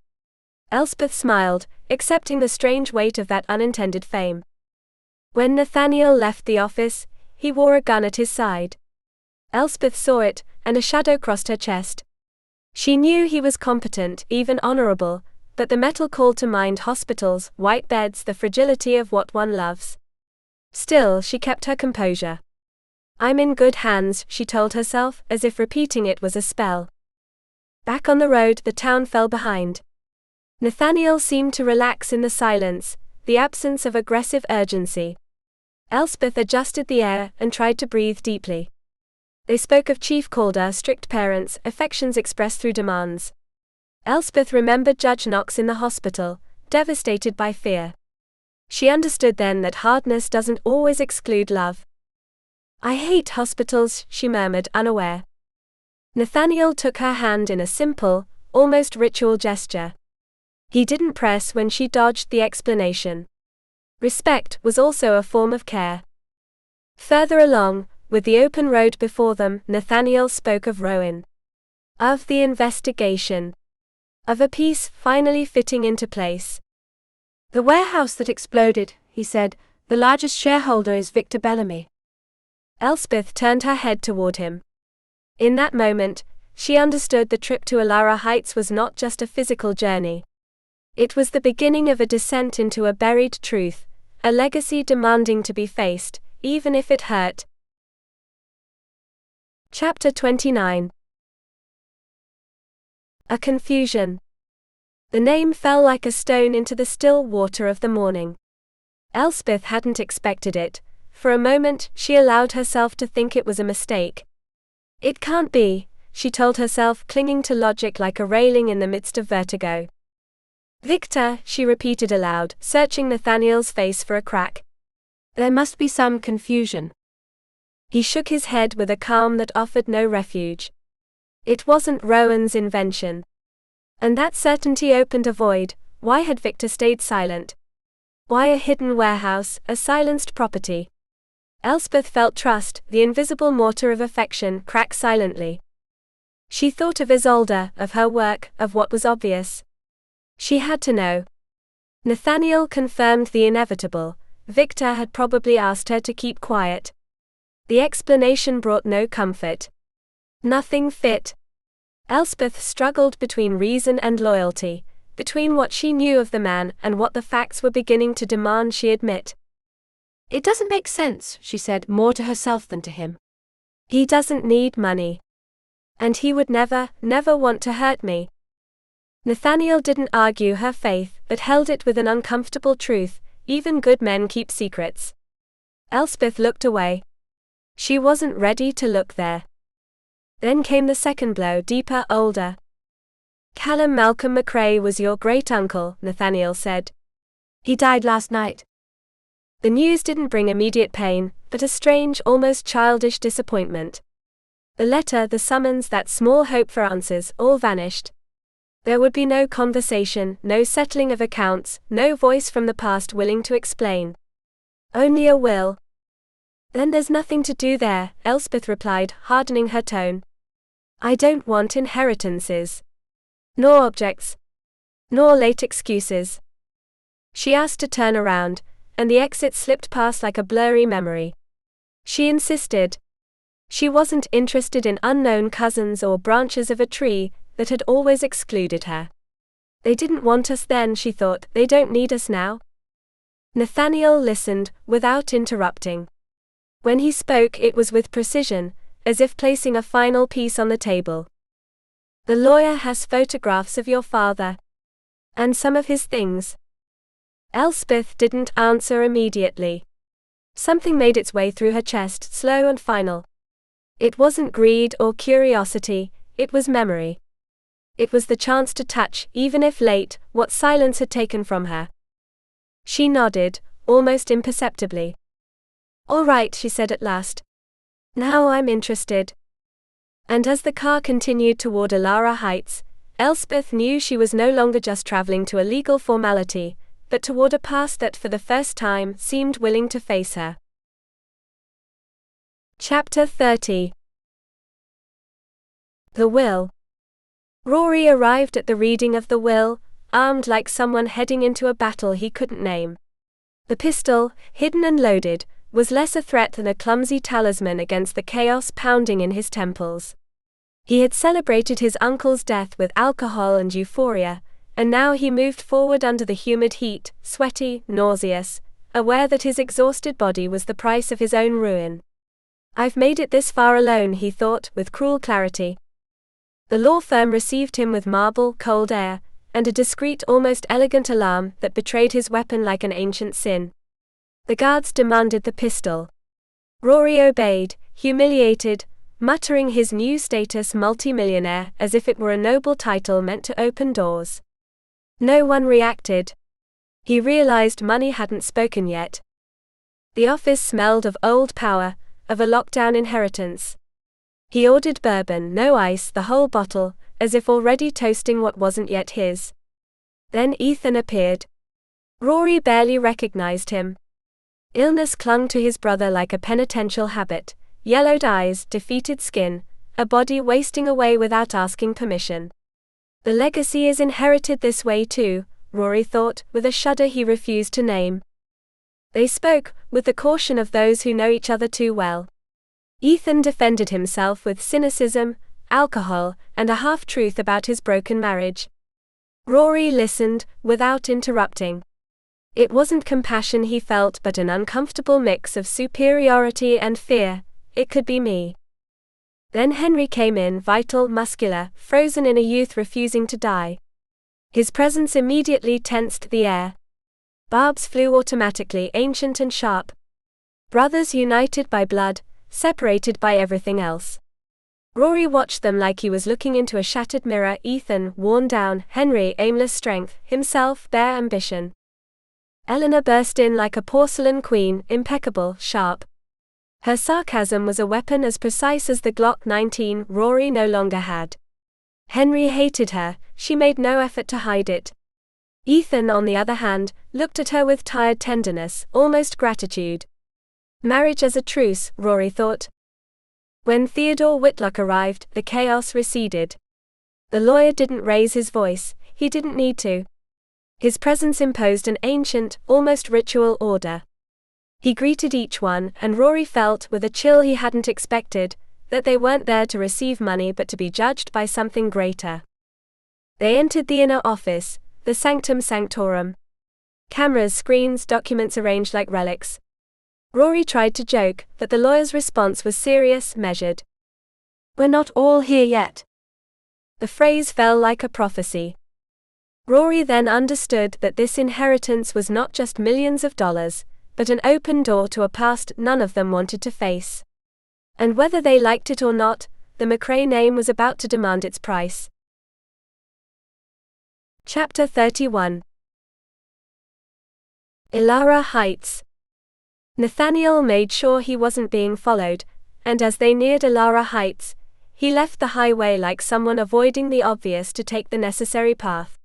Elspeth smiled, accepting the strange weight of that unintended fame. When Nathaniel left the office, he wore a gun at his side. Elspeth saw it, and a shadow crossed her chest. She knew he was competent, even honorable, but the metal called to mind hospitals, white beds, the fragility of what one loves. Still, she kept her composure. I'm in good hands, she told herself, as if repeating it was a spell. Back on the road, the town fell behind. Nathaniel seemed to relax in the silence, the absence of aggressive urgency. Elspeth adjusted the air and tried to breathe deeply. They spoke of Chief Calder, strict parents, affections expressed through demands. Elspeth remembered Judge Knox in the hospital, devastated by fear. She understood then that hardness doesn't always exclude love. I hate hospitals, she murmured, unaware. Nathaniel took her hand in a simple, almost ritual gesture. He didn't press when she dodged the explanation. Respect was also a form of care. Further along, with the open road before them, Nathaniel spoke of Rowan. Of the investigation. Of a piece finally fitting into place. The warehouse that exploded, he said, the largest shareholder is Victor Bellamy. Elspeth turned her head toward him. In that moment, she understood the trip to Alara Heights was not just a physical journey. It was the beginning of a descent into a buried truth, a legacy demanding to be faced, even if it hurt. Chapter 29. A confusion. The name fell like a stone into the still water of the morning. Elspeth hadn't expected it. For a moment, she allowed herself to think it was a mistake. It can't be, she told herself, clinging to logic like a railing in the midst of vertigo. Victor, she repeated aloud, searching Nathaniel's face for a crack. There must be some confusion. He shook his head with a calm that offered no refuge. It wasn't Rowan's invention. And that certainty opened a void. Why had Victor stayed silent? Why a hidden warehouse, a silenced property? Elspeth felt trust, the invisible mortar of affection, crack silently. She thought of Isolde, of her work, of what was obvious. She had to know. Nathaniel confirmed the inevitable. Victor had probably asked her to keep quiet. The explanation brought no comfort. Nothing fit. Elspeth struggled between reason and loyalty, between what she knew of the man and what the facts were beginning to demand she admit. It doesn't make sense, she said, more to herself than to him. He doesn't need money. And he would never want to hurt me. Nathaniel didn't argue her faith, but held it with an uncomfortable truth: even good men keep secrets. Elspeth looked away. She wasn't ready to look there. Then came the second blow, deeper, older. Callum Malcolm MacRae was your great-uncle, Nathaniel said. He died last night. The news didn't bring immediate pain, but a strange, almost childish disappointment. The letter, the summons, that small hope for answers, all vanished. There would be no conversation, no settling of accounts, no voice from the past willing to explain. Only a will. Then there's nothing to do there, Elspeth replied, hardening her tone. I don't want inheritances. Nor objects. Nor late excuses. She asked to turn around, and the exit slipped past like a blurry memory. She insisted. She wasn't interested in unknown cousins or branches of a tree that had always excluded her. They didn't want us then, she thought, they don't need us now. Nathaniel listened, without interrupting. When he spoke, it was with precision, as if placing a final piece on the table. The lawyer has photographs of your father. And some of his things. Elspeth didn't answer immediately. Something made its way through her chest, slow and final. It wasn't greed or curiosity, it was memory. It was the chance to touch, even if late, what silence had taken from her. She nodded, almost imperceptibly. All right, she said at last. Now I'm interested. And as the car continued toward Alara Heights, Elspeth knew she was no longer just traveling to a legal formality, but toward a past that for the first time seemed willing to face her. Chapter 30. The Will. Rory arrived at the reading of the will, armed like someone heading into a battle he couldn't name. The pistol, hidden and loaded, was less a threat than a clumsy talisman against the chaos pounding in his temples. He had celebrated his uncle's death with alcohol and euphoria, and now he moved forward under the humid heat, sweaty, nauseous, aware that his exhausted body was the price of his own ruin. I've made it this far alone, he thought, with cruel clarity. The law firm received him with marble, cold air, and a discreet, almost elegant alarm that betrayed his weapon like an ancient sin. The guards demanded the pistol. Rory obeyed, humiliated, muttering his new status multimillionaire as if it were a noble title meant to open doors. No one reacted. He realized money hadn't spoken yet. The office smelled of old power, of a lockdown inheritance. He ordered bourbon, no ice, the whole bottle, as if already toasting what wasn't yet his. Then Ethan appeared. Rory barely recognized him. Illness clung to his brother like a penitential habit, yellowed eyes, defeated skin, a body wasting away without asking permission. The legacy is inherited this way too, Rory thought, with a shudder he refused to name. They spoke, with the caution of those who know each other too well. Ethan defended himself with cynicism, alcohol, and a half-truth about his broken marriage. Rory listened, without interrupting. It wasn't compassion he felt but an uncomfortable mix of superiority and fear. It could be me. Then Henry came in, vital, muscular, frozen in a youth refusing to die. His presence immediately tensed the air. Barbs flew automatically, ancient and sharp. Brothers united by blood, separated by everything else. Rory watched them like he was looking into a shattered mirror. Ethan, worn down; Henry, aimless strength; himself, bare ambition. Eleanor burst in like a porcelain queen, impeccable, sharp. Her sarcasm was a weapon as precise as the Glock 19 Rory no longer had. Henry hated her, she made no effort to hide it. Ethan, on the other hand, looked at her with tired tenderness, almost gratitude. Marriage as a truce, Rory thought. When Theodore Whitlock arrived, the chaos receded. The lawyer didn't raise his voice, he didn't need to. His presence imposed an ancient, almost ritual order. He greeted each one, and Rory felt, with a chill he hadn't expected, that they weren't there to receive money but to be judged by something greater. They entered the inner office, the sanctum sanctorum. Cameras, screens, documents arranged like relics. Rory tried to joke, but the lawyer's response was serious, measured. "We're not all here yet." The phrase fell like a prophecy. Rory then understood that this inheritance was not just millions of dollars, but an open door to a past none of them wanted to face. And whether they liked it or not, the MacRae name was about to demand its price. Chapter 31. Ilara Heights. Nathaniel made sure he wasn't being followed, and as they neared Ilara Heights, he left the highway like someone avoiding the obvious to take the necessary path.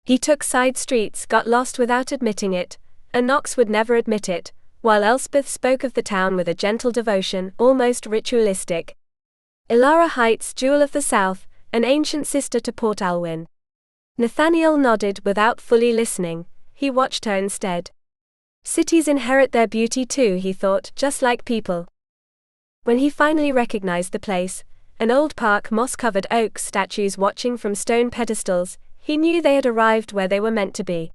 He took side streets, got lost without admitting it, and Knox would never admit it, while Elspeth spoke of the town with a gentle devotion, almost ritualistic. Ilara Heights, jewel of the South, an ancient sister to Port Alwyn. Nathaniel nodded without fully listening, he watched her instead. Cities inherit their beauty too, he thought, just like people. When he finally recognized the place, an old park, moss-covered oaks, statues watching from stone pedestals, he knew they had arrived where they were meant to be.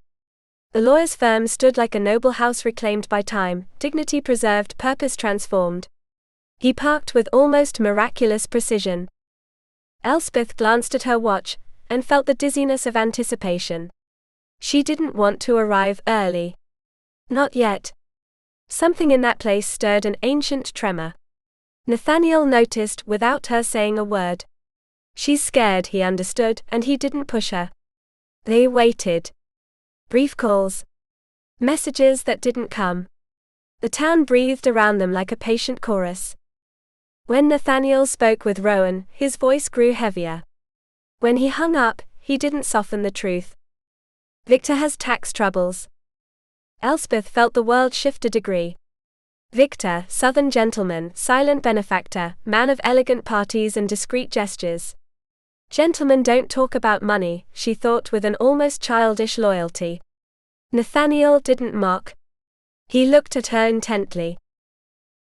The lawyer's firm stood like a noble house reclaimed by time, dignity preserved, purpose transformed. He parked with almost miraculous precision. Elspeth glanced at her watch, and felt the dizziness of anticipation. She didn't want to arrive early. Not yet. Something in that place stirred an ancient tremor. Nathaniel noticed without her saying a word. She's scared, he understood, and he didn't push her. They waited. Brief calls. Messages that didn't come. The town breathed around them like a patient chorus. When Nathaniel spoke with Rowan, his voice grew heavier. When he hung up, he didn't soften the truth. Victor has tax troubles. Elspeth felt the world shift a degree. Victor, southern gentleman, silent benefactor, man of elegant parties and discreet gestures. Gentlemen don't talk about money, she thought with an almost childish loyalty. Nathaniel didn't mock. He looked at her intently.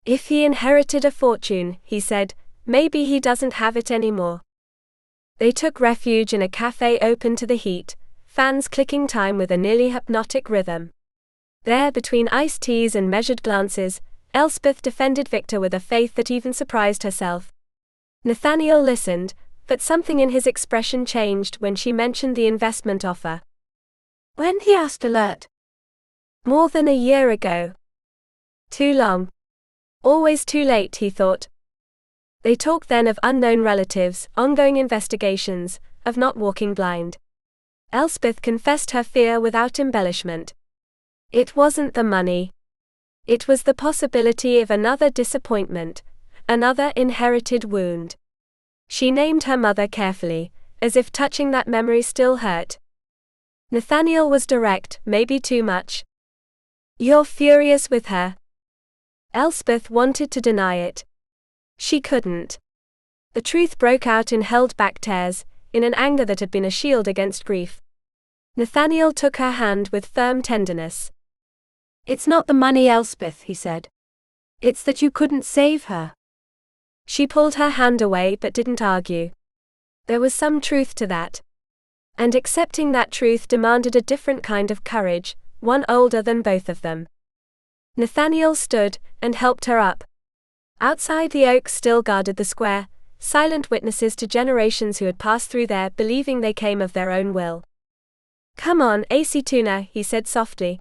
If he inherited a fortune, he said, maybe he doesn't have it anymore. They took refuge in a cafe open to the heat, fans clicking time with a nearly hypnotic rhythm. There, between iced teas and measured glances, Elspeth defended Victor with a faith that even surprised herself. Nathaniel listened, but something in his expression changed when she mentioned the investment offer. When, he asked alert. More than a year ago. Too long. Always too late, he thought. They talked then of unknown relatives, ongoing investigations, of not walking blind. Elspeth confessed her fear without embellishment. It wasn't the money. It was the possibility of another disappointment, another inherited wound. She named her mother carefully, as if touching that memory still hurt. Nathaniel was direct, maybe too much. You're furious with her. Elspeth wanted to deny it. She couldn't. The truth broke out in held-back tears, in an anger that had been a shield against grief. Nathaniel took her hand with firm tenderness. It's not the money, Elspeth, he said. It's that you couldn't save her. She pulled her hand away but didn't argue. There was some truth to that. And accepting that truth demanded a different kind of courage, one older than both of them. Nathaniel stood, and helped her up. Outside the oaks still guarded the square, silent witnesses to generations who had passed through there, believing they came of their own will. "Come on, AC Tuna," he said softly.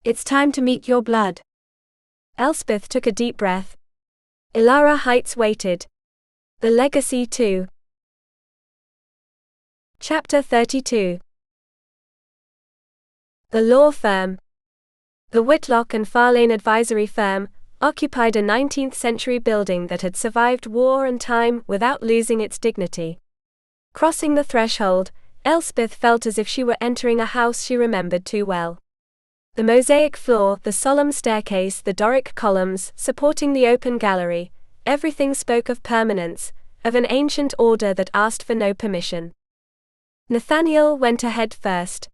"It's time to meet your blood." Elspeth took a deep breath. Ilara Heights waited. The legacy too. Chapter 32. The law firm. The Whitlock and Farlane advisory firm occupied a 19th-century building that had survived war and time without losing its dignity. Crossing the threshold, Elspeth felt as if she were entering a house she remembered too well. The mosaic floor, the solemn staircase, the Doric columns supporting the open gallery, everything spoke of permanence, of an ancient order that asked for no permission. Nathaniel went ahead first.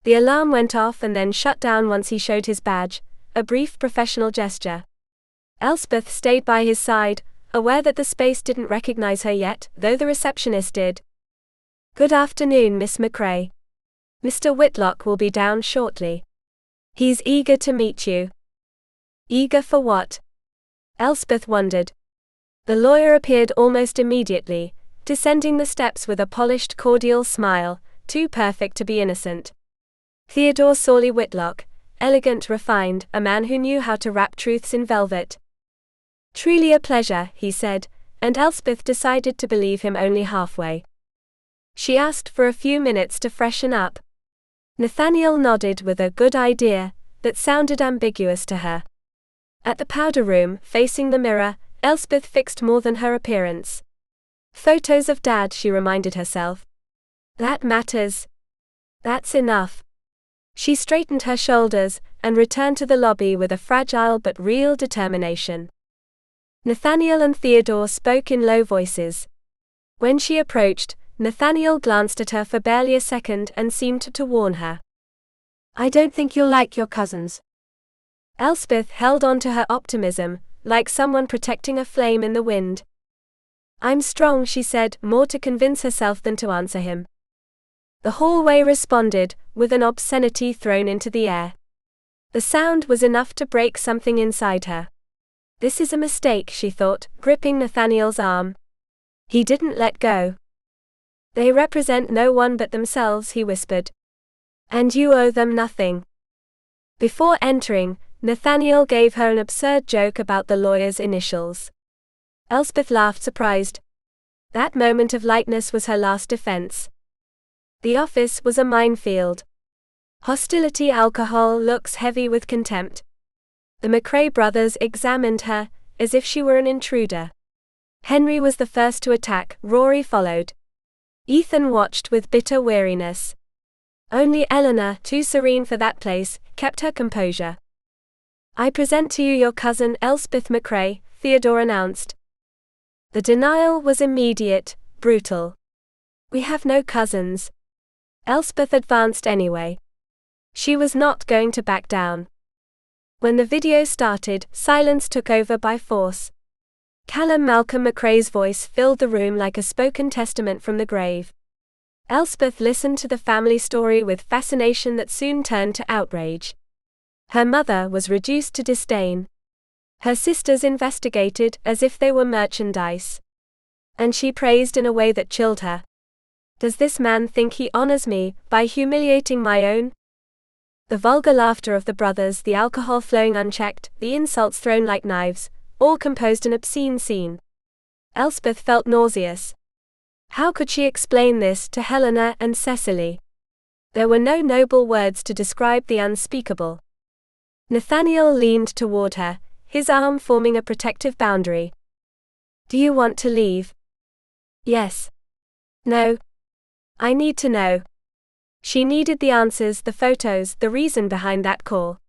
The alarm went off and then shut down once he showed his badge, a brief professional gesture. Elspeth stayed by his side, aware that the space didn't recognize her yet, though the receptionist did. "Good afternoon, Miss MacRae. Mr. Whitlock will be down shortly. He's eager to meet you." Eager for what? Elspeth wondered. The lawyer appeared almost immediately, descending the steps with a polished, cordial smile, too perfect to be innocent. Theodore Sawley Whitlock, elegant, refined, a man who knew how to wrap truths in velvet. "Truly a pleasure," he said, and Elspeth decided to believe him only halfway. She asked for a few minutes to freshen up. Nathaniel nodded with a "good idea" that sounded ambiguous to her. At the powder room, facing the mirror, Elspeth fixed more than her appearance. Photos of Dad, she reminded herself. That matters. That's enough. She straightened her shoulders and returned to the lobby with a fragile but real determination. Nathaniel and Theodore spoke in low voices. When she approached, Nathaniel glanced at her for barely a second and seemed to warn her. "I don't think you'll like your cousins." Elspeth held on to her optimism, like someone protecting a flame in the wind. "I'm strong," she said, more to convince herself than to answer him. The hallway responded, with an obscenity thrown into the air. The sound was enough to break something inside her. "This is a mistake," she thought, gripping Nathaniel's arm. He didn't let go. "They represent no one but themselves," he whispered. "And you owe them nothing." Before entering, Nathaniel gave her an absurd joke about the lawyer's initials. Elspeth laughed, surprised. That moment of lightness was her last defense. The office was a minefield. Hostility, alcohol, looks heavy with contempt. The MacRae brothers examined her, as if she were an intruder. Henry was the first to attack, Rory followed. Ethan watched with bitter weariness. Only Eleanor, too serene for that place, kept her composure. "I present to you your cousin Elspeth MacRae," Theodore announced. The denial was immediate, brutal. "We have no cousins." Elspeth advanced anyway. She was not going to back down. When the video started, silence took over by force. Callum Malcolm MacRae's voice filled the room like a spoken testament from the grave. Elspeth listened to the family story with fascination that soon turned to outrage. Her mother was reduced to disdain. Her sisters investigated as if they were merchandise. And she praised in a way that chilled her. "Does this man think he honors me by humiliating my own?" The vulgar laughter of the brothers, the alcohol flowing unchecked, the insults thrown like knives, all composed an obscene scene. Elspeth felt nauseous. How could she explain this to Helena and Cecily? There were no noble words to describe the unspeakable. Nathaniel leaned toward her, his arm forming a protective boundary. "Do you want to leave?" "Yes." "No. I need to know." She needed the answers, the photos, the reason behind that call.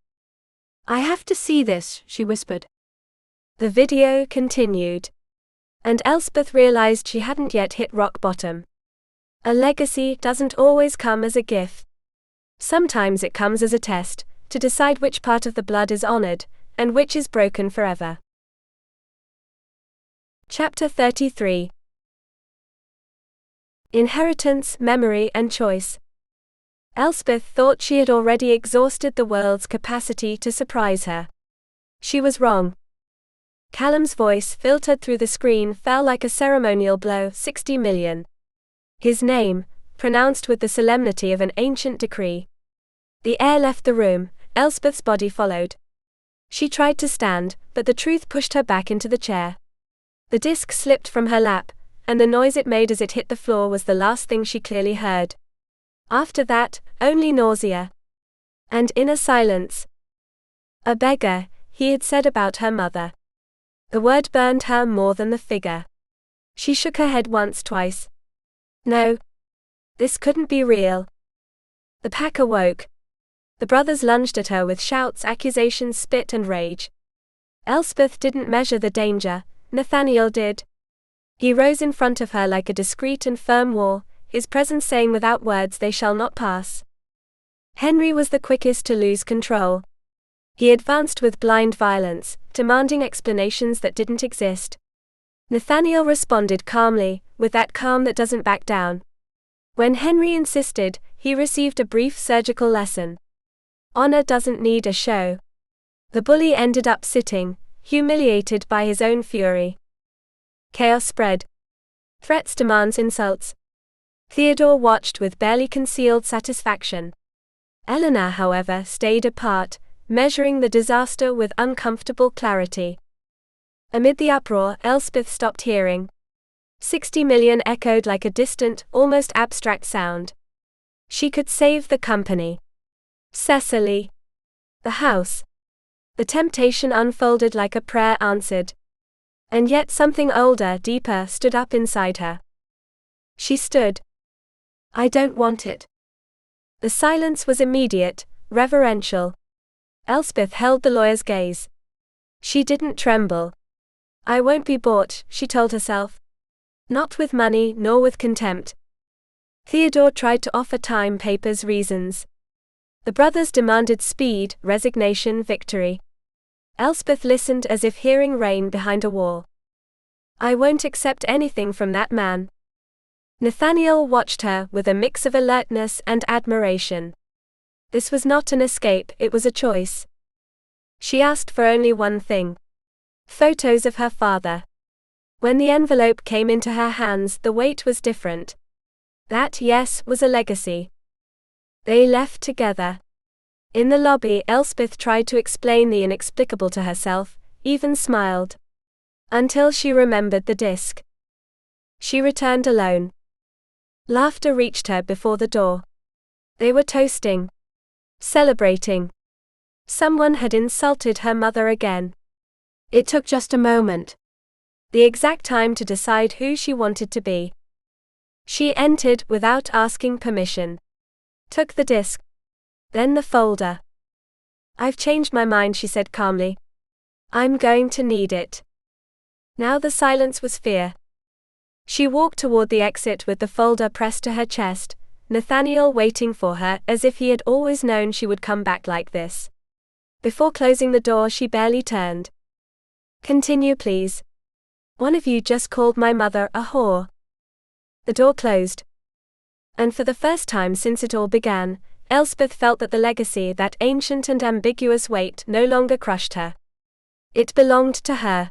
"I have to see this," she whispered. The video continued. And Elspeth realized she hadn't yet hit rock bottom. A legacy doesn't always come as a gift. Sometimes it comes as a test, to decide which part of the blood is honored, and which is broken forever. Chapter 33. Inheritance, memory, and choice. Elspeth thought she had already exhausted the world's capacity to surprise her. She was wrong. Callum's voice, filtered through the screen, fell like a ceremonial blow. 60 million. His name, pronounced with the solemnity of an ancient decree. The air left the room, Elspeth's body followed. She tried to stand, but the truth pushed her back into the chair. The disc slipped from her lap, and the noise it made as it hit the floor was the last thing she clearly heard. After that, only nausea. And inner silence. A beggar, he had said about her mother. The word burned her more than the figure. She shook her head once, twice. No. This couldn't be real. The pack awoke. The brothers lunged at her with shouts, accusations, spit and rage. Elspeth didn't measure the danger, Nathaniel did. He rose in front of her like a discreet and firm wall, his presence saying without words, they shall not pass. Henry was the quickest to lose control. He advanced with blind violence, demanding explanations that didn't exist. Nathaniel responded calmly, with that calm that doesn't back down. When Henry insisted, he received a brief surgical lesson. Honor doesn't need a show. The bully ended up sitting, humiliated by his own fury. Chaos spread. Threats, demands, insults. Theodore watched with barely concealed satisfaction. Eleanor, however, stayed apart, measuring the disaster with uncomfortable clarity. Amid the uproar, Elspeth stopped hearing. 60 million echoed like a distant, almost abstract sound. She could save the company. Cecily. The house. The temptation unfolded like a prayer answered. And yet something older, deeper, stood up inside her. She stood. I don't want it. The silence was immediate, reverential. Elspeth held the lawyer's gaze. She didn't tremble. I won't be bought, she told herself. Not with money, nor with contempt. Theodore tried to offer time, papers, reasons. The brothers demanded speed, resignation, victory. Elspeth listened as if hearing rain behind a wall. I won't accept anything from that man. Nathaniel watched her with a mix of alertness and admiration. This was not an escape, it was a choice. She asked for only one thing. Photos of her father. When the envelope came into her hands, the weight was different. That, yes, was a legacy. They left together. In the lobby, Elspeth tried to explain the inexplicable to herself, even smiled. Until she remembered the disc. She returned alone. Laughter reached her before the door. They were toasting. Celebrating. Someone had insulted her mother again. It took just a moment. The exact time to decide who she wanted to be. She entered without asking permission. Took the disc. Then the folder. I've changed my mind, she said calmly. I'm going to need it. Now the silence was fear. She walked toward the exit with the folder pressed to her chest, Nathaniel waiting for her as if he had always known she would come back like this. Before closing the door, she barely turned. Continue, please. One of you just called my mother a whore. The door closed. And for the first time since it all began, Elspeth felt that the legacy, that ancient and ambiguous weight, no longer crushed her. It belonged to her.